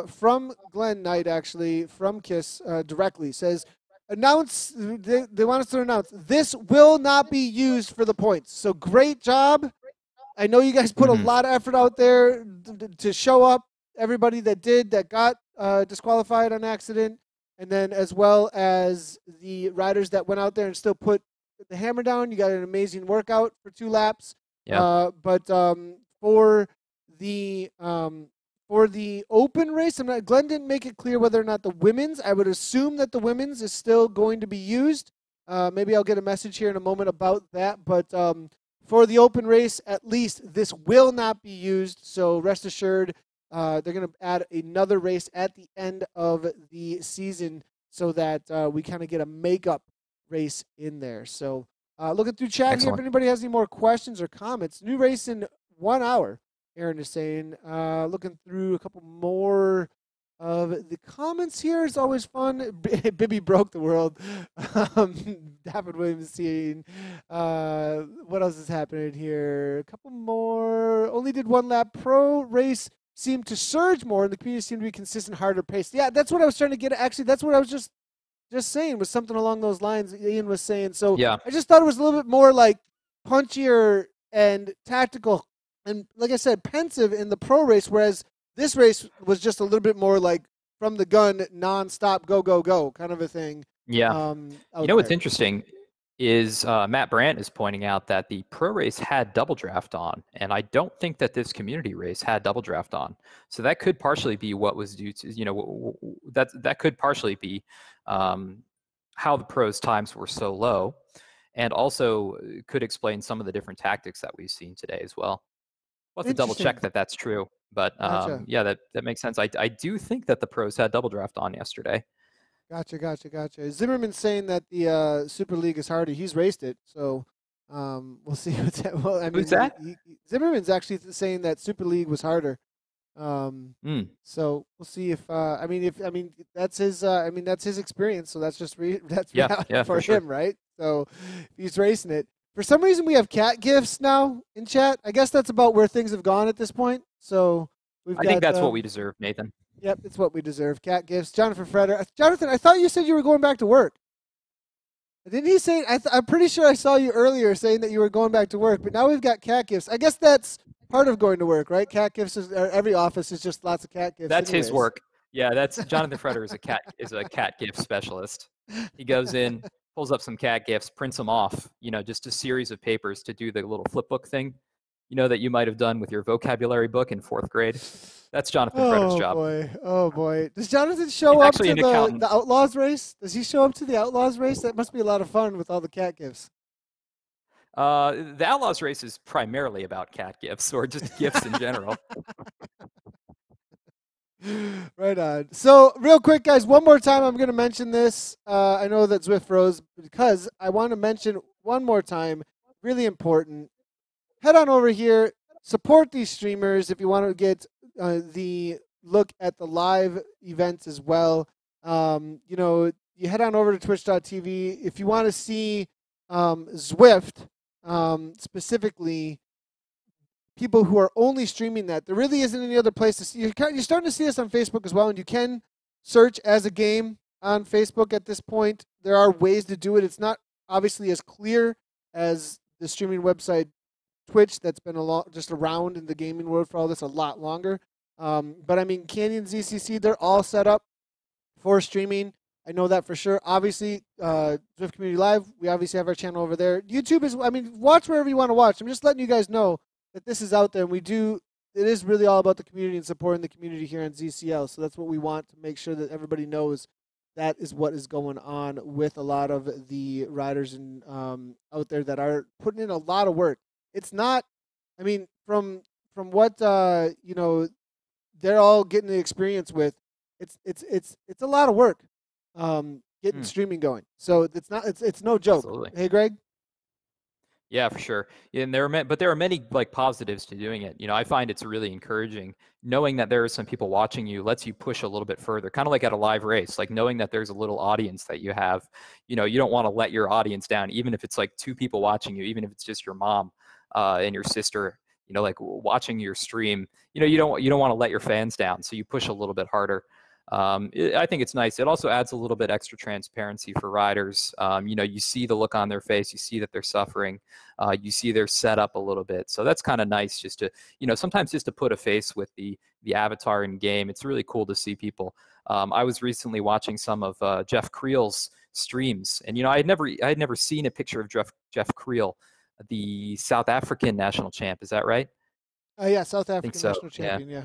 from Glenn Knight, actually, from KISS directly. Says, they want us to announce this will not be used for the points. So great job. I know you guys put a lot of effort out there to show up. Everybody that got disqualified on accident, and then as well as the riders that went out there and still put the hammer down. You got an amazing workout for 2 laps. Yeah. But for the open race, Glenn didn't make it clear whether or not the women's. I would assume that the women's is still going to be used. Maybe I'll get a message here in a moment about that. But for the open race, at least, this will not be used. So rest assured, they're going to add another race at the end of the season so that we kind of get a makeup race in there. So looking through chat here, if anybody has any more questions or comments. New race in 1 hour, Aaron is saying. Looking through a couple more of the comments here. It's always fun. Bibby broke the world. David Williams saying, what else is happening here? A couple more. Only did 1 lap. Pro race seemed to surge more, and the community seemed to be consistent, harder pace. Yeah, that's what I was trying to get at. Actually, that's what I was just saying, was something along those lines Ian was saying. So yeah. I just thought it was a little bit more like punchier and tactical and, like I said, pensive in the pro race, whereas this race was just a little bit more like from the gun, nonstop, go, go, go kind of a thing. Yeah. What's interesting is Matt Brandt is pointing out that the pro race had double draft on, and I don't think that this community race had double draft on. So that could partially be what was due to, that could partially be how the pros' times were so low, and also could explain some of the different tactics that we've seen today as well. We'll have to double check that that's true. But yeah, that makes sense. I do think that the pros had double draft on yesterday. Gotcha. Zimmerman's saying that the Super League is harder. He's raced it, so we'll see what's that. Well, I mean, who's that? Zimmerman's actually saying that Super League was harder. So we'll see if that's his. That's his experience. So that's just reality for him, right? So he's racing it. For some reason, we have cat gifts now in chat. I guess that's about where things have gone at this point. So I think that's what we deserve, Nathan. Yep, it's what we deserve. Cat gifts. Jonathan Freder. Jonathan, I thought you said you were going back to work. Didn't he say? I'm pretty sure I saw you earlier saying that you were going back to work. But now we've got cat gifts. I guess that's part of going to work, right? Cat gifts every office is just lots of cat gifts. That's his work. Yeah, that's Jonathan Freder is a cat gift specialist. He goes in, pulls up some cat gifts, prints them off, just a series of papers to do the little flip book thing, that you might have done with your vocabulary book in 4th grade. That's Jonathan Freder's job. Oh, boy. Does Jonathan show up to the Outlaws race? Does he show up to the Outlaws race? That must be a lot of fun with all the cat gifts. The Outlaws race is primarily about cat gifts or just gifts in general. Right on. So real quick, guys, one more time, I'm going to mention this. I know that Zwift froze because I want to mention one more time, really important. Head on over here, support these streamers if you want to get the look at the live events as well. You know, you head on over to twitch.tv. If you want to see Zwift, specifically people who are only streaming that, there really isn't any other place to see. You're starting to see us on Facebook as well, and you can search as a game on Facebook at this point. There are ways to do it. It's not obviously as clear as the streaming website Twitch that's been just around in the gaming world for all this a lot longer. But I mean, Canyon ZCC, they're all set up for streaming. I know that for sure. Obviously, Zwift Community Live, we obviously have our channel over there. YouTube is, I mean, watch wherever you want to watch. I'm just letting you guys know that this is out there. And it is really all about the community and supporting the community here on ZCL. So that's what we want to make sure that everybody knows that is what is going on with a lot of the riders and out there that are putting in a lot of work. It's not, I mean, from what you know, they're all getting the experience with. It's a lot of work getting streaming going. So it's no joke. Absolutely. Hey, Greg. Yeah, for sure. And there are many like positives to doing it. You know, I find it's really encouraging knowing that there are some people watching you lets you push a little bit further, kind of like at a live race, like knowing that there's a little audience that you have. You know, you don't want to let your audience down, even if it's like 2 people watching you, even if it's just your mom and your sister, you know, like watching your stream. You know, you don't want to let your fans down, so you push a little bit harder. I think it's nice. It also adds a little bit extra transparency for riders. You know, you see the look on their face, you see that they're suffering, you see their setup a little bit. So that's kind of nice just to, you know, sometimes just to put a face with the avatar in game. It's really cool to see people. I was recently watching some of Jeff Creel's streams, and you know, I had never seen a picture of Jeff Creel, the South African national champ. Is that right? Yeah, South African so. national champion. Yeah.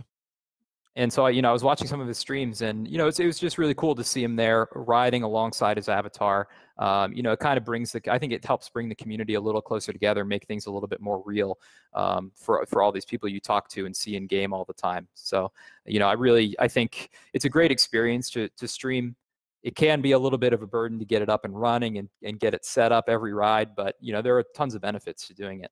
And so, you know, I was watching some of his streams, and you know, it was just really cool to see him there riding alongside his avatar. You know, it kind of brings I think it helps bring the community a little closer together, make things a little bit more real for all these people you talk to and see in game all the time. So, you know, I think it's a great experience to stream. It can be a little bit of a burden to get it up and running and get it set up every ride, but you know, there are tons of benefits to doing it.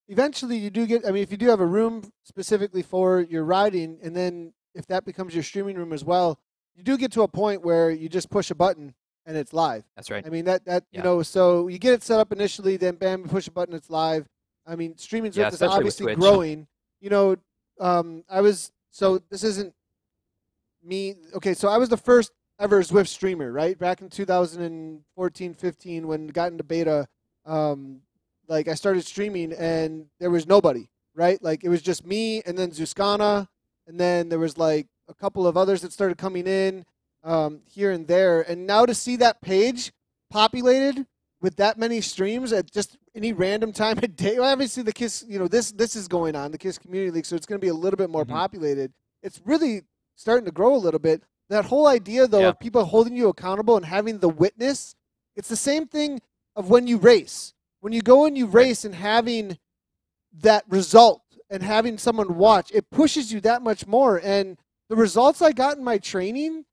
Eventually you do get, I mean, if you do have a room specifically for your riding, and then if that becomes your streaming room as well, you do get to a point where you just push a button and it's live. That's right. I mean, you know, so you get it set up initially, then bam, you push a button, it's live. I mean, streaming is obviously growing. You know, this isn't me. Okay, so I was the first ever Zwift streamer, right? Back in 2014, 15, when it got into beta, like I started streaming and there was nobody, right? Like it was just me and then Zuskana, and then there was like a couple of others that started coming in here and there. And now to see that page populated with that many streams at just any random time of day, well, obviously the KISS, you know, this is going on, the KISS Community League, so it's going to be a little bit more populated. It's really starting to grow a little bit. That whole idea, though, of people holding you accountable and having the witness, it's the same thing of when you race. When you go and you race and having that result and having someone watch, it pushes you that much more. And the results I got in my training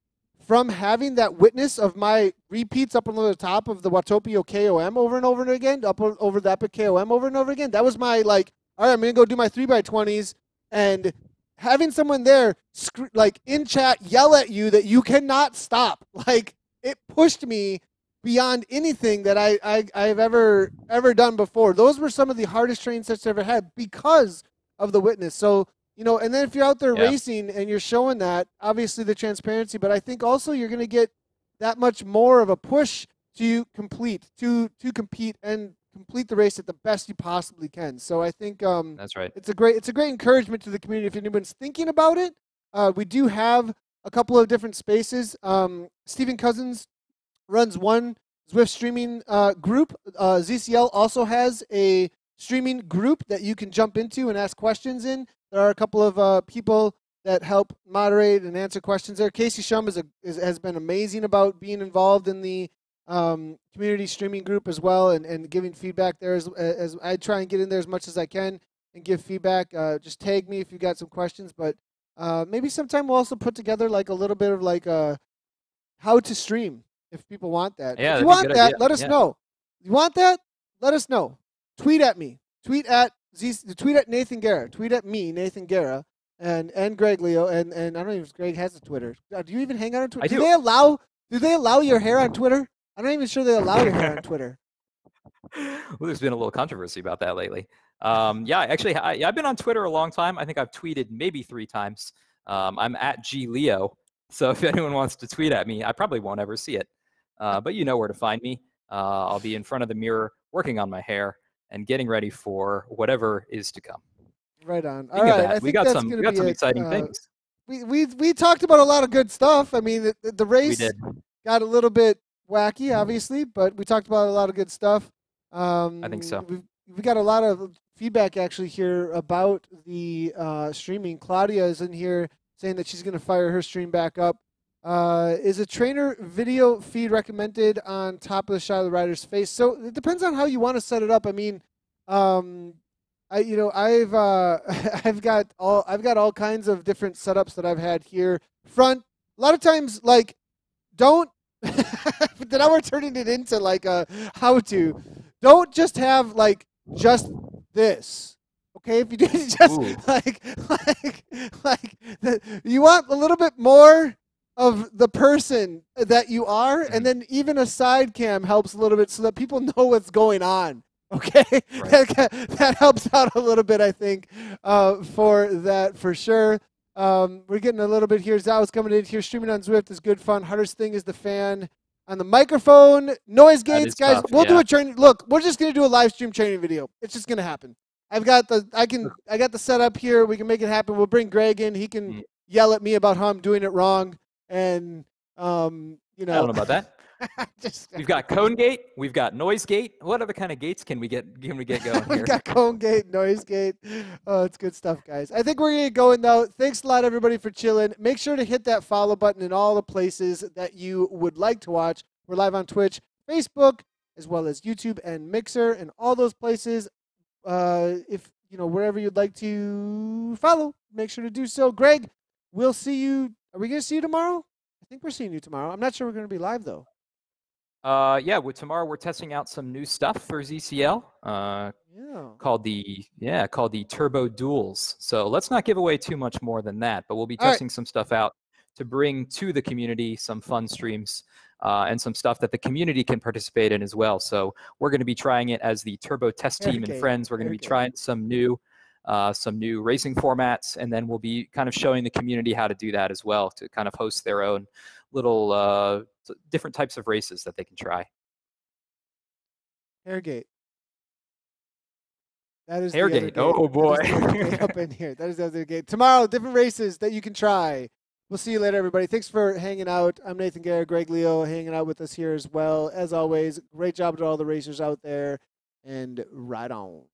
from having that witness of my repeats up on the top of the Watopio KOM over and over and again, up over the Epic KOM over and over again, that was my, like, all right, I'm going to go do my 3x20s. And having someone there, like, in chat yell at you that you cannot stop, like, it pushed me beyond anything that I've ever done before. Those were some of the hardest training sets I've ever had because of the witness. So, you know, and then if you're out there racing and you're showing that, obviously the transparency, but I think also you're going to get that much more of a push to compete and complete the race at the best you possibly can. So I think that's right. It's a great encouragement to the community if anyone's thinking about it. We do have a couple of different spaces. Stephen Cousins runs one Zwift streaming group. ZCL also has a streaming group that you can jump into and ask questions in. There are a couple of people that help moderate and answer questions there. Casey Shum has been amazing about being involved in the community streaming group as well, and giving feedback there as I try and get in there as much as I can and give feedback. Just tag me if you got some questions, but maybe sometime we'll also put together like a little bit of like how to stream if people want that. Yeah, if you want that, let us know. You want that? Let us know. Tweet at me. Tweet at Nathan Guerra. Tweet at me, Nathan Guerra. and Greg Leo, and I don't even know if Greg has a Twitter. Do you even hang out on Twitter? I Do do. they allow your hair on Twitter? I'm not even sure they allow your hair on Twitter. Well, there's been a little controversy about that lately. Yeah, actually, I've been on Twitter a long time. I think I've tweeted maybe 3 times. I'm at GLeo, so if anyone wants to tweet at me, I probably won't ever see it. But you know where to find me. I'll be in front of the mirror working on my hair and getting ready for whatever is to come. Right on. All Speaking of right, I that, we think got that's some going to be it. exciting things. We talked about a lot of good stuff. I mean, the We race did. got a little bit wacky, obviously, but we talked about a lot of good stuff. I think so. We got a lot of feedback actually here about the streaming. Claudia is in here saying that she's going to fire her stream back up. Is a trainer video feed recommended on top of the shot of the rider's face? So it depends on how you want to set it up. I mean, I've I've got all kinds of different setups that I've had here. Front a lot of times like don't but now we're turning it into like a how to. Don't just have like just this. Okay, if you do just you want a little bit more of the person that you are, and then even a side cam helps a little bit so that people know what's going on. Okay, right. that helps out a little bit, I think, for that for sure. We're getting a little bit here. Zal's coming in here. Streaming on Zwift is good fun. Hardest thing is the fan on the microphone. Noise gates, guys. Tough, we'll do a training. Look, we're just gonna do a live stream training video. It's just gonna happen. I got the setup here. We can make it happen. We'll bring Greg in. He can yell at me about how I'm doing it wrong, and I don't know about that. We've got cone gate. We've got noise gate. What other kind of gates can we get going here? We've got cone gate, noise gate. Oh, it's good stuff, guys. I think we're going to get going, though. Thanks a lot, everybody, for chilling. Make sure to hit that follow button in all the places that you would like to watch. We're live on Twitch, Facebook, as well as YouTube and Mixer, and all those places. If wherever you'd like to follow, make sure to do so. Greg, we'll see you. Are we going to see you tomorrow? I think we're seeing you tomorrow. I'm not sure we're going to be live, though. Yeah. Tomorrow we're testing out some new stuff for ZCL. Called the Turbo Duels. So let's not give away too much more than that. But we'll be testing some stuff out to bring to the community some fun streams and some stuff that the community can participate in as well. So we're going to be trying it as the Turbo Test Team and Friends. We're going to be trying some new racing formats, and then we'll be kind of showing the community how to do that as well, to kind of host their own little different types of races that they can try. Hairgate. That is Hairgate. Oh boy. Up in here. That is the other gate. Tomorrow, different races that you can try. We'll see you later, everybody. Thanks for hanging out. I'm Nathan Garrett, Greg Leo, hanging out with us here as well. As always, great job to all the racers out there, and right on.